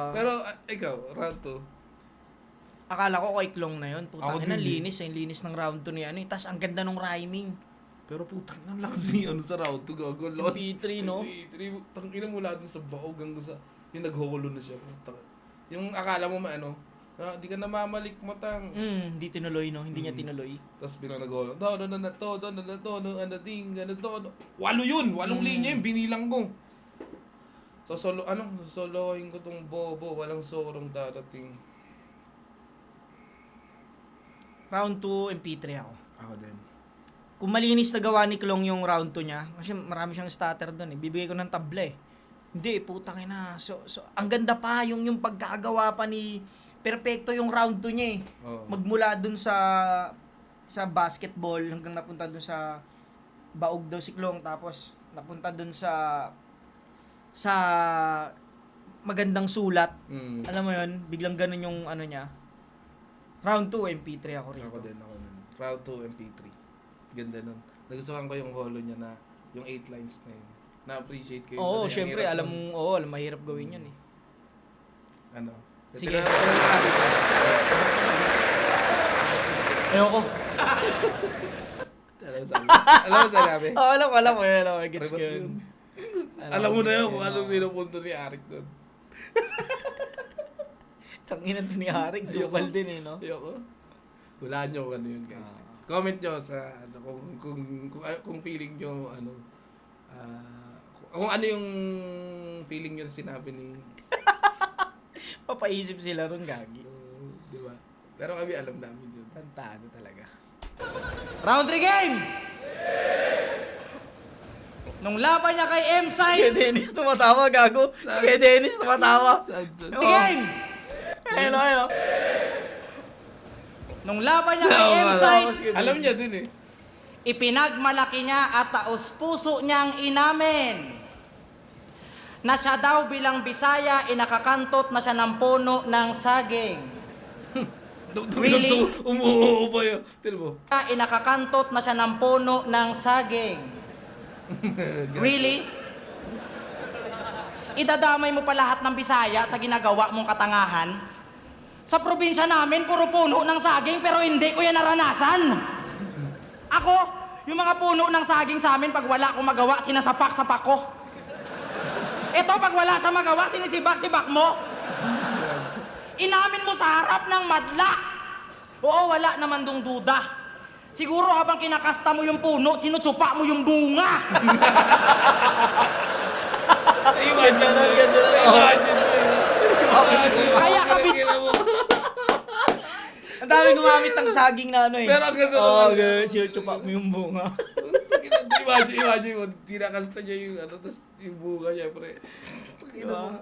pero ikaw, round 2. Akala ko kay Klong na yun. Ako Putang ina, din. linis ng round 2 ni ano. Tas ang ganda nung rhyming. Pero putang na lang si sa round 2 gago. Lost. P3, no? P3, tangina mo lahat sa baog hanggang sa yung naghuhulo na siya. Putang. Yung akala mo di ka na mamalikmatang. Hindi tinuloy, no? Hindi niya tinuloy. Tapos bilang naghuhulo. Walo yun! Walong linya yun, binilang ko. Solohin ko tong bobo, walang sorong darating. Round 2, MP3 ako. Ako din. Kung malinis na gawa ni Klong yung round 2 niya, kasi marami siyang stutter doon eh. Bibigay ko ng tabla eh. Hindi, putang ina. So, ang ganda pa yung pagkagawa pa ni... Perfecto yung round 2 niya eh. Oo. Magmula dun sa basketball hanggang napunta dun sa baog daw si Klong. Tapos napunta dun sa magandang sulat. Alam mo yun, biglang ganun yung ano niya. Round 2, MP3 ako rin. Ako din. Round 2, MP3. Ganda nun. Nagustuhan ko yung holo niya na yung 8 lines na yun. Na-appreciate ko yun. Oo, kasi ang syempre, hirap alam nun. mo, mahirap gawin yun eh. Ano? Sige. Ayoko. Alam mo sabi? Oo, alam ko, gets ko Privat yun. Alam mo na yun kung anong sinupunto ni Arik doon. Tanginan to ni Haring, dual din eh, no? Ayoko. Hulaan nyo kung ano yun, guys. Comment nyo sa kung feeling nyo kung ano yung feeling nyo sa sinabi ni Papaisip sila ron, gagi. di ba? Pero kami alam namin yun. Tantado talaga. Round 3 game! Nung laban niya kay Si M-Side, Dennis tumatawa, gago. Si Dennis tumatawa. game! Ayun. Nung laban niya kay M-Side, Alam niya dun eh. ipinagmalaki niya at taos puso niyang inamin na siya daw bilang Bisaya inakakantot na siya ng puno ng saging. Really? Umuho pa yun. Tino mo? Inakakantot na siya ng puno ng saging. Really? Idadamay mo pa lahat ng Bisaya sa ginagawa mong katangahan? Sa probinsya namin, puro puno ng saging pero hindi ko yan naranasan. Ako, Yung mga puno ng saging sa amin, pag wala akong magawa, sinasapak-sapak ko. Ito, pag wala siya magawa, sinisibak-sibak mo. Inamin mo sa harap ng madla. Oo, wala naman dong duda. Siguro habang kinakasta mo yung puno, sinutsupa mo yung bunga. Imagine mo. Imagine mo. Kaya kami... Ang dami gumamit ng saging na ano eh. Pero ang ganda Oo, naman. ganun. Chuchupak mo yung bunga. Imagine mo, tinakasta niya yung ano, tapos yung bunga, syempre. Diba?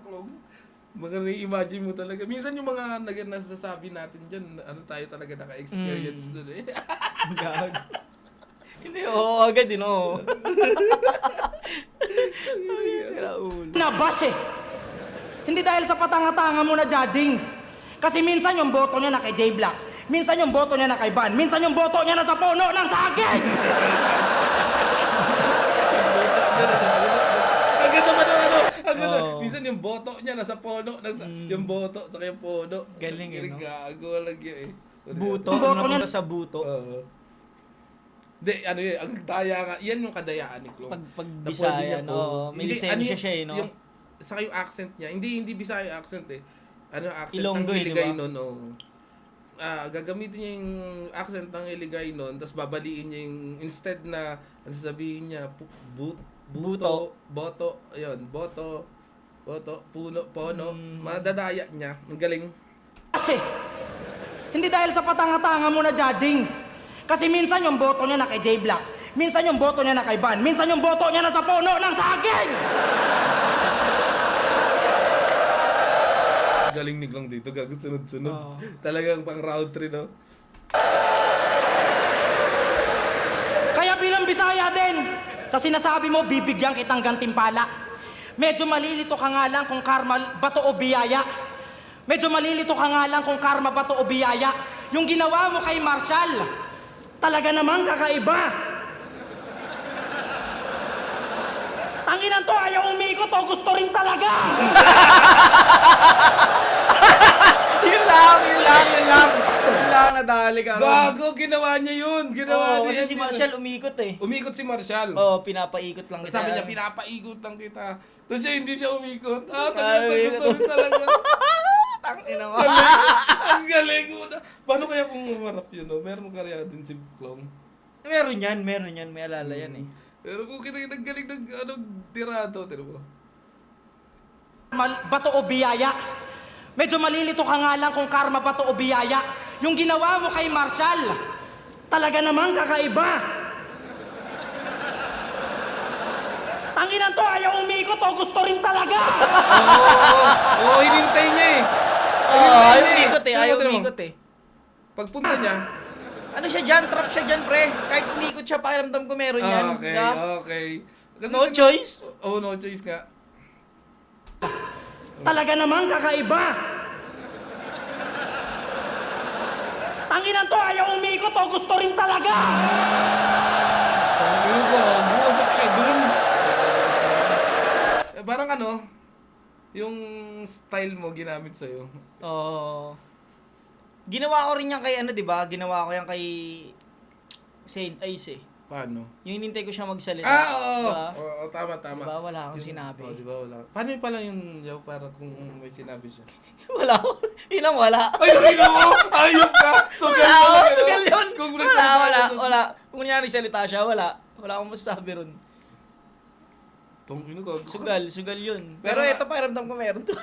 Mga na-imagine mo talaga. Minsan yung mga nasasabi natin dyan, ano tayo talaga naka-experience dun eh. Gag. Hindi, oo, agad din, oo. Ay, sira ulo. Nabas eh. Hindi dahil sa patanga-tanga mo na judging. Kasi minsan yung boto niya na kay J Black. Minsan yung boto niya na kay Van. Minsan yung boto niya na sa puno ng saging. Ang ganda pa naman, ano? Ang ganda. Oo. Minsan yung boto niya nasa puno, yung boto, saka yung puno. Galing eh, no? Gago lang yun eh. Buto, Ang boto ano niya- napunta sa buto. Oo. Hindi, ano yun, ang daya nga, yan yung kadayaan ni Klong. Pag Na Bisaya, pwede niya, no? May Hindi, lisensya ano siya eh, no? Yung, saka yung accent niya, hindi Bisaya yung accent eh. Ano yung accent Ilonggo ng eh, di Iligay ba? nun, oh. Gagamitin niya yung accent ng Iligay nun, tapos babaliin niya yung, instead na, ang sasabihin niya, Buto. boto, ayun, boto, puno, pono, madadaya niya, ang galing. Kasi, hindi dahil sa patanga-tanga mo na judging. Kasi minsan yung boto niya na kay J Black. Minsan yung boto niya na kay Van. Minsan yung boto niya na sa puno ng saging. Galing ni Klong dito, gago sunod-sunod. Oo. Talagang pang round 3, no? Kaya bilang Bisaya din, sa sinasabi mo, bibigyan kitang gantimpala. Medyo malilito ka nga lang kung karma ba to o biyaya. Medyo malilito ka nga lang kung karma ba to o biyaya. Yung ginawa mo kay Marshall, talaga namang kakaiba. Tanginan to, ayaw umikot o gusto rin talaga. Yun lang, nadali ka. Gago, ginawa niya yun. Ginawa Oo, niya kasi si Marshall umikot eh. Umikot si Marshall. Oo, pinapaikot lang kita. Sabi niya, pinapaikot lang kita. Tapos siya, hindi siya umikot. Ay, Talagang gusto rin talaga. Tangina mo. Ang galing mo. Paano kaya kung umarap yun, no? Meron kaya din si Klong. Meron yan, may alala yan eh. Pero kung naggaling ng tirado, tira mo. Bato o biyaya. Medyo malilito ka nga lang kung karma bato o biyaya. Yung ginawa mo kay Marshall, talaga namang kakaiba. Tanginan to, ayaw umikot o gusto rin talaga. Oo, hinintay niya eh. Ayaw umikot eh, Tira mo, ayaw tira mo. umikot eh. Pagpunta niya, Ano siya dyan? Trap siya dyan, pre. Kahit umikot siya, pakiramdam ko meron yan. okay, Diba? okay. Kasi No choice? Oh, no choice nga. Talaga namang kakaiba. Tanginan to, ayaw umikot o gusto rin talaga. Ano ba? Buwasak siya dun. Parang ano, yung style mo ginamit sa'yo. Oo. Ginawa ko rin yan kay ano, di ba? Ginawa ko yan kay Saint Ice eh. Paano? Yung hinintay ko siya magsalita. Oo! Diba? Oo, tama, tama. Diba? Wala akong sinabi. Oh, diba wala? Paano yung pala yung yaw para kung may sinabi siya? Wala ko. Yun ang wala. Ay, nakino mo! Ayop ka! Sugal Wala mo ako, lang, sugal ano? yun. Kung Wala. nagsalita ka- Kung kunyari salita siya, wala. Wala akong masasabi ron. Tungkino ko. Sugal yun. Pero- Pero ito pakiramdam ko meron to.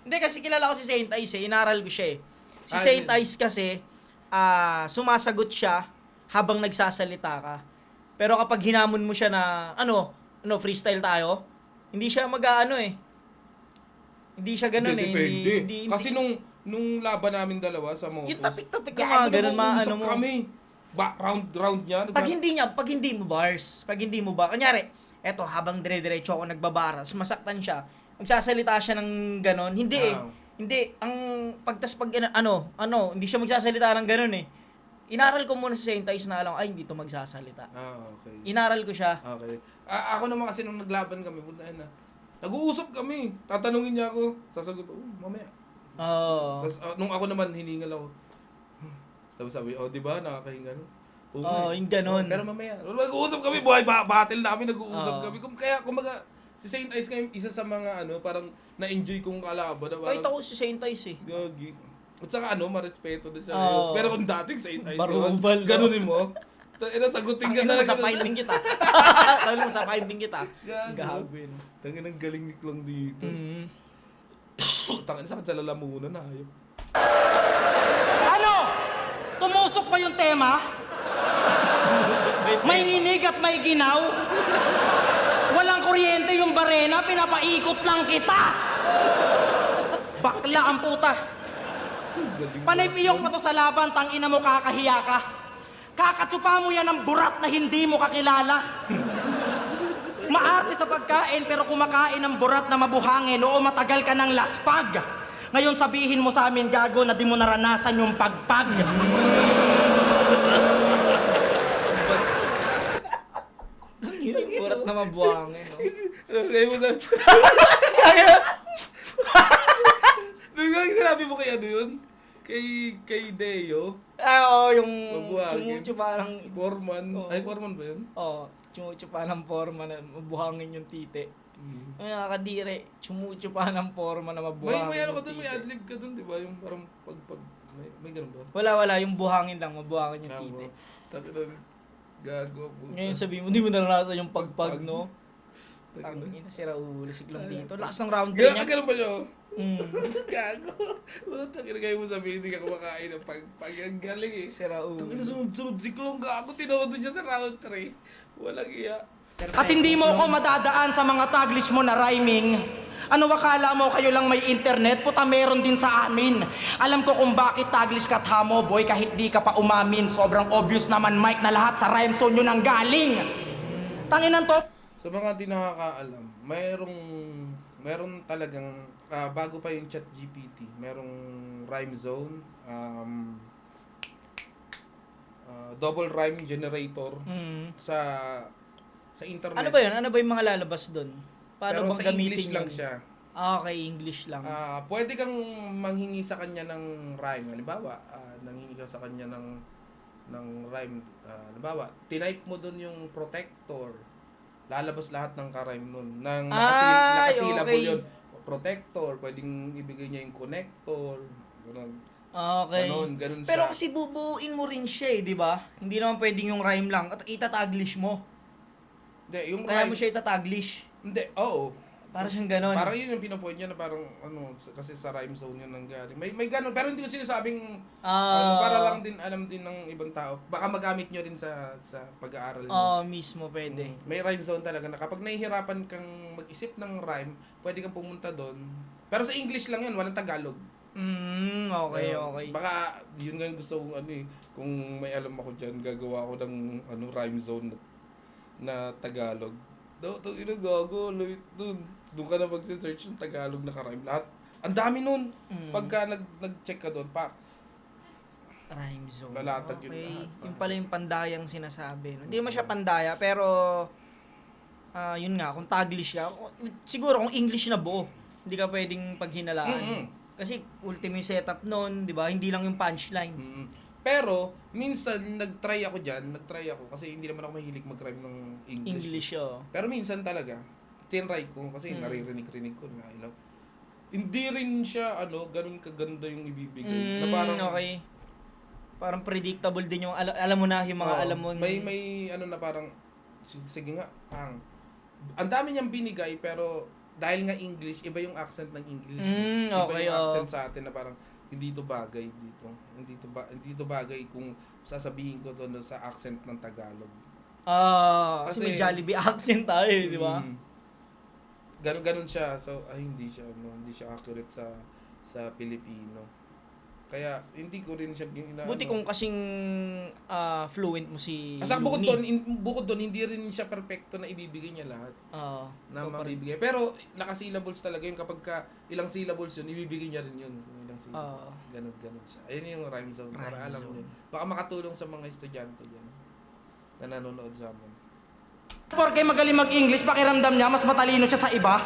Hindi kasi kilala ko si Saint Ice eh. Inaral ko siya eh. Si Ah, Saint yun. Ice kasi, sumasagot siya habang nagsasalita ka. Pero kapag hinamon mo siya na, freestyle tayo, hindi siya mag-ano eh. Hindi siya ganun eh. Depende. Hindi, Kasi nung laban namin dalawa sa Motos, yung tapik-tapik yung mga ganun, nag-uusap kami. Round niya. Pag hindi mo bars, kanyari, eto, habang dire-diretso ako nagbabaras, masaktan siya, magsasalita siya ng ganon, hindi eh. Wow. Hindi, hindi siya magsasalita ng ganon eh. Inaral ko muna sa Saint Ice na alam, ay, hindi to magsasalita. Okay. Inaral ko siya. Okay. Ako naman kasi nung naglaban kami, puntahan na. Nag-uusap kami. Tatanungin niya ako. Sasagot, mamaya. Oo. Tapos nung ako naman hiningal ako. Tapos sabi, di ba nakakahinga no? Oo, yung ganon. Pero mamaya, nag-uusap kami, buhay battle namin, nag-uusap Oo. kami. Kaya kumaga, si Saint Ice ngayon, isa sa mga parang na-enjoy kong kalaban. Na Kahit parang, ako si Saint Ice eh. gagi. At saka marespeto na siya. Oo. Pero kung dating Saint Ice Barubal, no? ganunin mo. Sagutin ka Tangina mo, talaga. sapain din kita. Tangina mo, sapain din kita. Gagawin. Tangin ang galing ni Klong dito. Mm. Tangin sakit sa lalamunan na. Ano? Tumusok ba yung tema? May nginig at may ginaw? Walang kuryente yung barena, pinapaikot lang kita! Bakla ang puta! Panay piyok pa to sa laban, tangina mo kakahiya ka. Kakatsupa mo yan ng burat na hindi mo kakilala. Maarte sa pagkain pero kumakain ng burat na mabuhangin o matagal ka ng laspag. Ngayon sabihin mo sa amin, gago, na di mo naranasan yung pagpag. Yung burat na mabuhangin, no? Kaya mo sa... Nung sinabi mo kay yun? Kay Deo? Oo, yung Mabuhangin. tsumuchupa ng... Foreman. Oo. Ay, Foreman ba yun? Oo, tsumuchupa ng forma na mabuhangin yung tite. Ay, nakakadire. Tsumuchupa ng forma na mabuhangin May ano ka yung dun, may tite. adlib ka dun, di ba? Yung parang may ganun ba? Wala, yung buhangin lang, mabuhangin yung tite. Taki na, gago. puta. Ngayon sabihin mo, di mo naranasan yung pagpag, Pagpag. no? Taki Ang na. ina, si Raul, siglong dito. Lakas ng round 3 Ganun, niya. ganun ba siya? Mm. Gago. Taki na kayo mo sabihin, hindi ka kumakain ng pagpag. Ang galing eh. Si Raul. Taki na sunod-sunod si Klong, gago. Tinodo niya sa round 3. Walang iya. At hindi mo ako madadaan sa mga taglish mo na rhyming. Ano akala mo kayo lang may internet? Puta, meron din sa amin. Alam ko kung bakit taglish ka at hamo, boy, kahit di ka pa umamin. Sobrang obvious naman, Mike, na lahat sa rhyme zone yun ang galing. Tanginan to. Sa mga di nakakaalam, mayroong talagang, bago pa yung ChatGPT, mayroong rhyme zone, double rhyme generator Mm. sa internet. Ano ba yun? Ano ba yung mga lalabas doon? Paano Pero bang sa gamitin English lang yun? siya. Ah, okay, English lang. Pwede kang manghingi sa kanya ng rhyme. Halimbawa, nanghingi ka sa kanya ng rhyme. Halimbawa, tinype mo doon yung protector. Lalabas lahat ng ka-rhyme nun. Nakasyllable okay. yun. Protector, pwedeng ibigay niya yung connector. Ganun. Okay. Ganun Pero siya. kasi bubuuin mo rin siya eh, di ba? Hindi naman pwedeng yung rhyme lang at itataglish mo. Hindi, yung Kaya rhyme, mo siya itataglish. hindi, oo. Para siyang ganon. Parang yun yung pinapoint niya na parang kasi sa rhyme zone yun nangyari. May ganun, pero hindi ko sinasabing para lang din alam din ng ibang tao. Baka magamit nyo rin sa pag-aaral nyo. Mismo pwede. May rhyme zone talaga na kapag nahihirapan kang mag-isip ng rhyme, pwede kang pumunta doon. Pero sa English lang yun, walang Tagalog. Okay. Baka yun nga yung gusto kong kung may alam ako dyan, gagawa ako ng rhyme zone na Tagalog. Gago, lawit dun. Doon ka na magse-search ng Tagalog na ka-rhyme. Lahat, ang dami nun. Pagka nag-check ka doon, Rhyme zone. Lalatag yun Okay. lahat. Yung pala yung pandayang sinasabi. No? Hindi mo siya pandaya, pero yun nga, kung taglish ka, siguro kung English na buo, hindi ka pwedeng paghinalaan. Kasi ultimo yung setup nun, di ba? Hindi lang yung punchline. Pero, minsan, nag-try ako kasi hindi naman ako mahilig mag-rhyme ng English. English, oh. Pero minsan talaga, tinry ko kasi naririnig-rinig ko na, hindi rin siya, ganun kaganda yung ibibigay. Na parang, okay. Parang predictable din yung, alam mo na yung mga alam mo. May na parang, sige nga, pang. Ang dami niyang binigay, pero dahil nga English, iba yung accent ng English. Okay, iba yung accent sa atin na parang, hindi to bagay dito. Hindi to bagay kung sasabihin ko to sa accent ng Tagalog. Kasi may Jollibee accent tayo, di ba? Ganun siya. So hindi siya accurate sa Pilipino. Kaya hindi ko rin siya Buti kung kasing fluent mo si Asa bukod Luni. doon hindi rin siya perpekto na ibibigay niya lahat. Na ikaw pa rin. mabibigay. Pero naka-syllables talaga yun kapag ilang syllables yun, ibibigay niya rin yun. Ilang syllables. Ganun siya. Ayun yung rhyme zone. Para Rhyme alam zone. niyo. Baka makatulong sa mga estudyante dyan na nanonood sa amin. Porque magaling mag-English, pakiramdam niya, mas matalino siya sa iba.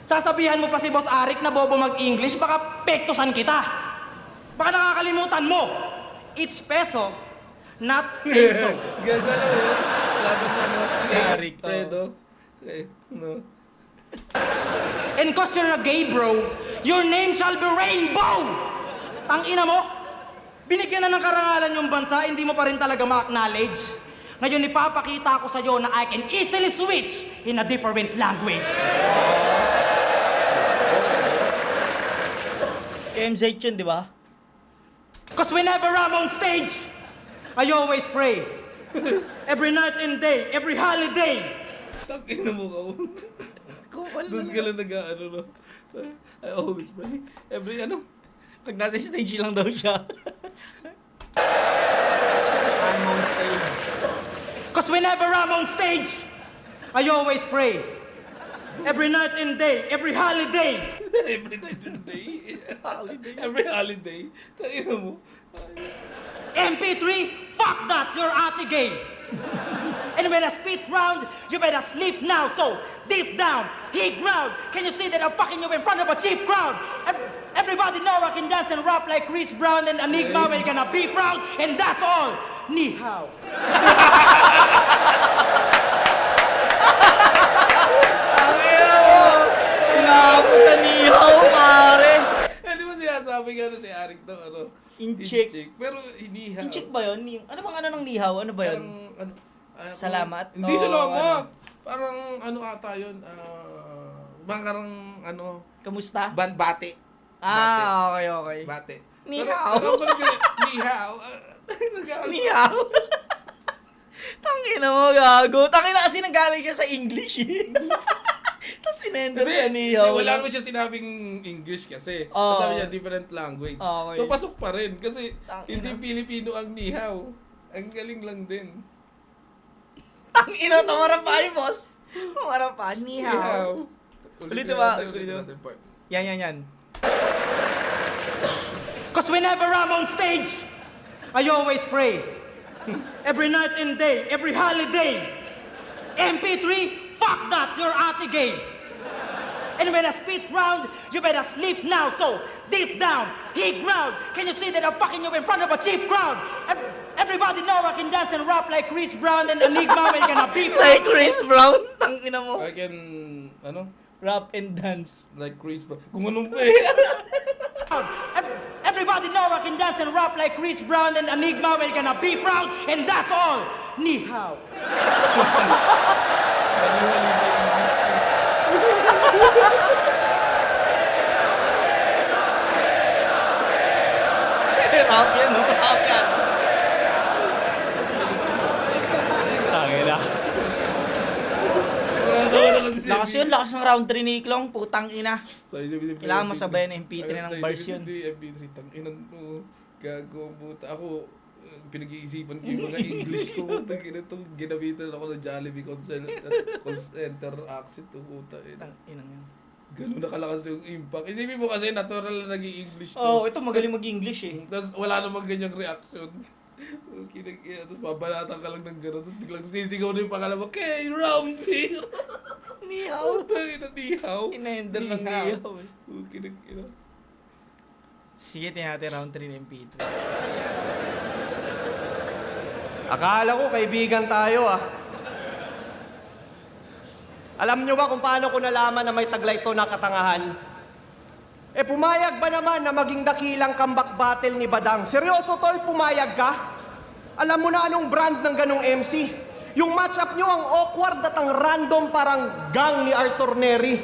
Sasabihan mo pa si Boss Arik na bobo mag-English, baka pektusan kita. Baka nakakalimutan mo, it's peso, not Enzo. Gagalaw yun. Laban na, no? Eric, Fredo. Okay, no? And cause you're a gay bro, your name shall be Rainbow! Tangina mo, binigyan na ng karangalan yung bansa, hindi mo pa rin talaga ma-acknowledge. Ngayon ipapakita ko sa'yo na I can easily switch in a different language. KMZ yun, di ba? Cause whenever I'm on stage, I always pray. Every night and day, every holiday. Tangina mo ka. Doon ka lang nag-ano, no? I always pray. Every ano? Pag nasa stage lang daw siya. I'm on stage. Cause whenever I'm on stage, I always pray. Every night and day, every holiday. Every night and day. Every holiday. Tangina mo. MP3, fuck that, you're ate gay. And when I spit round, you better sleep now. So, deep down, hit ground. Can you see that I'm fucking you in front of a cheap crowd? Everybody know I can dance and rap like Chris Brown and Enigma. We're gonna be proud, and that's all. Ni hao. Tinapos sa nihaw, pare. Hindi mo sinasabi gano'n si Arik to, ano? Incheck. Pero hinihaw. Incheck ba yun? Ano bang ano ng nihaw? Ano ba yun? Parang, ano, Salamat? Hindi O, salamat. ano? Parang ano ata yun, parang ano, Kamusta? bate. Okay, okay. Bate. Ni Pero, hao. alam ko lang, ni hao. Nihaw. Tangina mo, gago. Tangina kasi nanggaling siya sa English eh. Tapos sinender sa nihaw. Wala naman siya sinabing English kasi. Oo. Sabi niya different language. Okay. So pasok pa rin kasi Tangina. hindi Pilipino ang nihaw. Ang galing lang din. Tangina, tumara pa ay, boss. Tumara pa, nihaw. Ulitin ba? Ulitin natin part. Yan. Cause whenever I'm on stage, I always pray. Every night and day, every holiday. MP3, fuck that, you're ate gay. And when I spit round, you better sleep now. So, deep down, hit ground. Can you see that I'm fucking you in front of a cheap crowd? Everybody know I can dance and rap like Chris Brown and Enigma. We're gonna be Like proud. Chris Brown. Tangina mo. I can, ano? Rap and dance. Like Chris Brown. Kung anong pa eh. Everybody know I can dance and rap like Chris Brown and Enigma. We're gonna be proud. And that's all. Ni hao. Rap yan, no? Rap yan. Tangina. Lakas yun, lakas ng round 3 ni Iklong. Putang ina. So, isipin Kailangan masabay na MP3 ng Sa bars isipin yun. Hindi, MP3. Tanginan to. Gago ang buta. Ako, pinag-iisipan ko yung mga English ko. Tanginan to. Ginamitan ako ng Jollibee call center accent. Puta. Inang yun. Ganun nakalakas yung impact. Isipin mo kasi natural na naging English Oh, ko. ito magaling mag-English eh. Tapos wala namang ganyang reaction. Tapos babalatan ka lang ng gano'n. Tapos biglang sisigaw na yung pangalawa, K-Round beer! Nihaw. Tangina, nihaw. Inender ng nihaw eh. Kinag-ina. Sige, tingnan natin round 3 ng MP3. Akala ko kaibigan tayo ah. Alam nyo ba kung paano ko nalaman na may taglay ito na katangahan? Eh pumayag ba naman na maging dakilang comeback battle ni Badang? Seryoso tol, pumayag ka? Alam mo na anong brand ng ganong MC? Yung matchup nyo ang awkward at ang random parang gang ni Arthur Neri.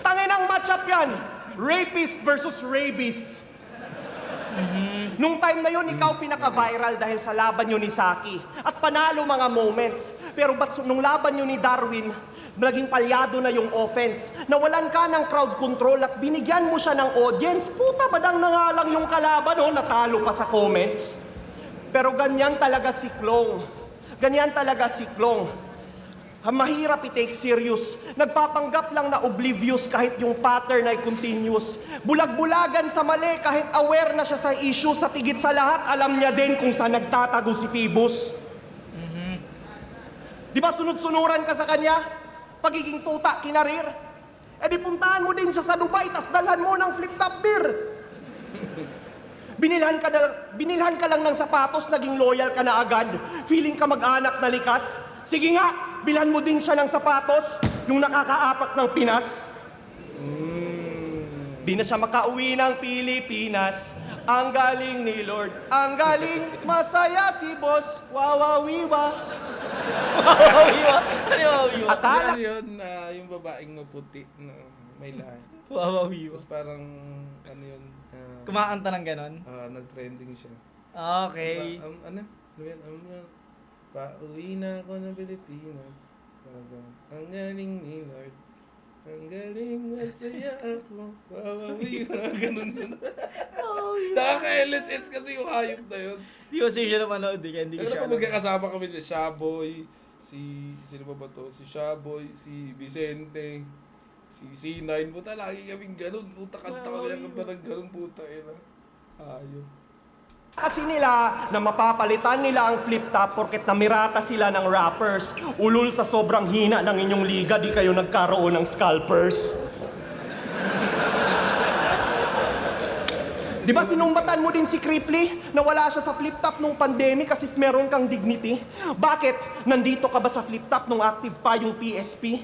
Tanginang matchup yan. Rapist versus rabies. Nung time na yun, ikaw pinaka-viral dahil sa laban nyo ni Saki. At panalo mga moments. Pero ba't nung laban nyo ni Darwin, naging palyado na yung offense. Nawalan ka ng crowd control at binigyan mo siya ng audience. Puta, Badang na nga lang yung kalaban, oh, natalo pa sa comments. Pero ganyan talaga si Klong. Ganyan talaga si Klong. Mahirap i-take serious. Nagpapanggap lang na oblivious kahit yung pattern ay continuous. Bulag-bulagan sa mali kahit aware na siya sa issue. Sa tigit sa lahat, alam niya din kung saan nagtatago si Phoebus. Di ba sunod-sunuran ka sa kanya? Pagiging tuta, kinarir. Eh di puntahan mo din siya sa Dubai, tas dalhan mo ng flip-top beer. Binilhan ka lang ng sapatos, naging loyal ka na agad. Feeling ka mag-anak na likas. Sige nga, bilhan mo din siya ng sapatos, yung nakakaapak ng Pinas. Di na siya makauwi ng Pilipinas. Ang galing ni Lord, ang galing, masaya si boss, wawawiwa. Wawawiwa. Ano yung wawawiwa? Akala Pero yun, yung babaeng maputi na may lahi. Wawawiwa. Tapos parang, ano yun, Kumakanta ng ganon? nag-trending siya. Okay. Ano yan, pauwi na ako ng Pilipinas. Talaga. Ang galing ni Lord. Ang galing, masaya ako. Wawawi, ganun yun. Nakaka-LSS kasi yung hayop na yun. Hindi ko siya napanood eh, kaya hindi ko Pero siya kung magkakasama kami ni Shaboy, sino pa ba to? Si Shaboy, si Vicente, si C9, puta, lagi kaming ganun. Puta, kanta kami ng kanta ng ganun, puta. Ayun. kasi nila na mapapalitan nila ang flip-top porket namirata sila ng rappers. Ulul sa sobrang hina ng inyong liga, di kayo nagkaroon ng scalpers. Di ba sinumbatan mo din si Cripply na wala siya sa flip-top nung pandemic kasi meron kang dignity? Bakit? Nandito ka ba sa flip-top nung active pa yung PSP?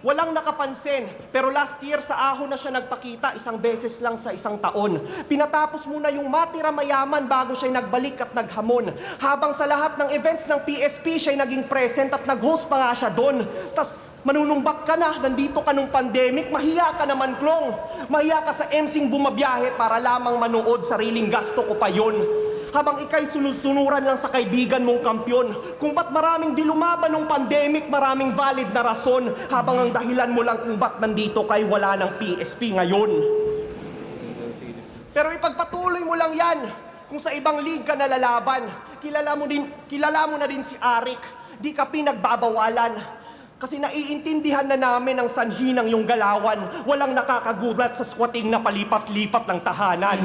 Walang nakapansin, pero last year sa ahon na siya nagpakita, 1 beses lang sa 1 taon. Pinatapos muna yung matira mayaman bago siya nagbalik at naghamon. Habang sa lahat ng events ng PSP, siya naging present at nag-host pa nga siya doon. Tas manunumbak ka na, nandito ka nung pandemic, mahiya ka naman, Klong. Mahiya ka sa MCing bumabiyahe para lamang manood, sariling gasto ko pa yon. Habang ika'y sunod-sunuran lang sa kaibigan mong kampyon. Kung ba't maraming di lumaban nung pandemic, maraming valid na rason. Habang ang dahilan mo lang kung ba't nandito kay wala ng PSP ngayon. Pero ipagpatuloy mo lang yan. Kung sa ibang league ka nalalaban, kilala mo na din si Arik. Di ka pinagbabawalan. Kasi naiintindihan na namin ang sanhi ng iyong galawan. Walang nakakagulat sa squatting na palipat-lipat ng tahanan.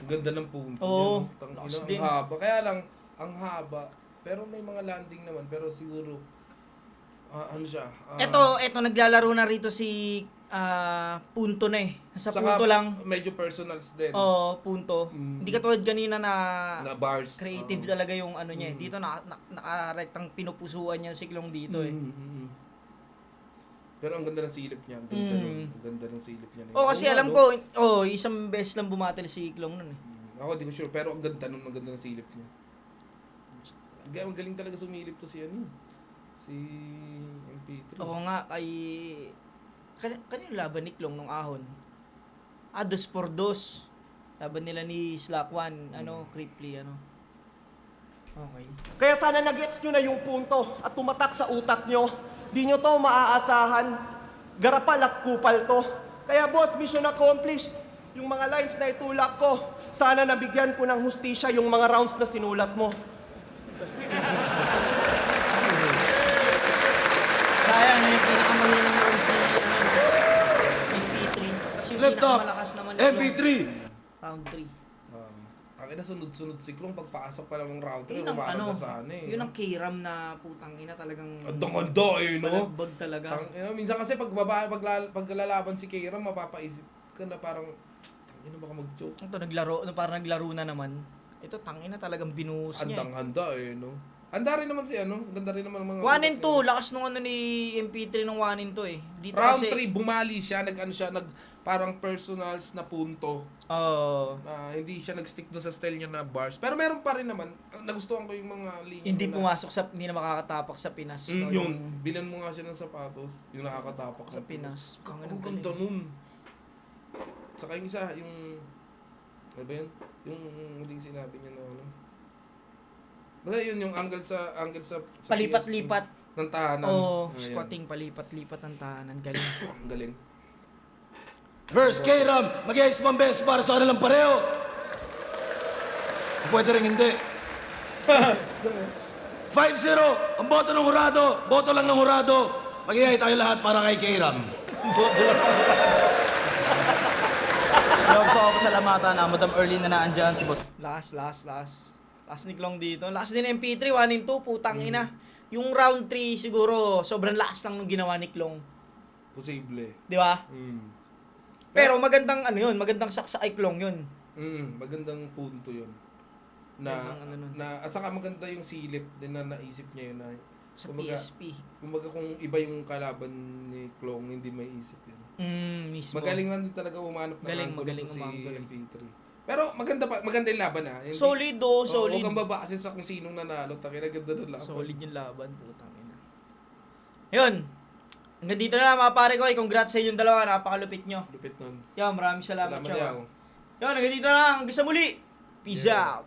Ang ganda ng punto. Oo. Ang haba. Kaya lang, ang haba. Pero may mga landing naman. Pero siguro, ano siya? Ito naglalaro na rito si Punto na eh. Nasa saka Punto lang. medyo personals din. Oo, Punto. Hindi katulad kanina Na bars. creative talaga yung ano niya eh. Dito naka-rectang pinupusuan niya si Klong dito eh. Pero ang ganda ng silip niya. Ang ganda ng silip niya. Kasi alam ko, isang beses lang bumatel si Klong nun eh. Ako di ko sure, pero ang ganda ng silip niya. Ang galing talaga sumilip to si si MP3. Oo nga, kanino laban ni Klong nung ahon? 2-2. Laban nila ni Slack One, Cripply, Okay. Kaya sana nag-gets nyo na yung punto at tumatak sa utak nyo. Di nyo to maaasahan. Garapal at kupal to. Kaya boss, mission accomplished. Yung mga lines na itulak ko, sana nabigyan ko ng hustisya yung mga rounds na sinulat mo. Sayang na yung pinakamahirang round si MP3. Kasi yung Flip top. pinakamalakas naman ni MP3. Klong, round 3. Ang ina sunod-sunod si Klong pagpasok pa ng round 3, Yun ang umarang na sana eh. Yun ang K-Ram na putang ina talagang Ganda no? balagbag talaga. Minsan kasi paglalaban si Kairam, mapapaisip ka na parang, tangina baka mag-joke. Ito parang naglaro na naman. Ito tangina talagang binuhos niya. Handang-handa no? Handa rin naman si Ganda rin naman ang mga 1 and 2, lakas nung ni MP3 nung 1 and 2 eh. Dito Round kasi 3, bumali siya, parang personals na punto. Hindi siya nag-stick dun sa style niya na bars. Pero meron pa rin naman, nagustuhan ko yung mga linya. hindi na makakatapak sa Pinas. No? Yun, bilan mo nga siya ng sapatos, yung nakakatapak Sa Pinas. Ang ganda nun. Saka yung isa, ano ba yun? Yung huling sinabi niya na basta yun, yung angle sa Palipat-lipat. PSP ng tahanan. Squatting palipat-lipat ang tahanan. Galing. Ang galing. Verse K-Ram, mag-iayos mo ang best para sa kanilang pareho. Pwede rin hindi. 5-0, ang boto ng hurado, boto lang ng hurado. Mag-iayos tayo lahat para kay K-Ram. Gusto ko pasalamatan na Madam Early na naandyan si Boss. Last ni Klong dito. Last din MP3, 1 and 2, putang ina. Yung round 3 siguro, sobrang lakas lang nung ginawa ni Klong. Posible. Di ba? Pero magandang magandang saksa kay Klong yun. Magandang punto yun. Na, Magandang ano nun. at saka maganda yung silip din na naisip niya yun na Sa kumbaga- PSP. Kumbaga kung iba yung kalaban ni Klong, hindi may isip yun. Mismo. Magaling lang din talaga umanap ng Galing, angulo magaling to si umanggulo. MP3. Pero maganda yung laban ha. Hindi- Solid Oo, solid. Huwag kang babase sa kung sinong nanalo. Takina ganda ng laban. Solid yung laban, putang ina. Yun. Hanggang dito na lang mga pare ko. Congrats sa inyong dalawa. Napakalupit nyo. Lupit nun. Yan, maraming salamat. Salamat Chow. yaw. Yun, hanggang dito na lang. Hanggang sa muli. Peace Yeah. out.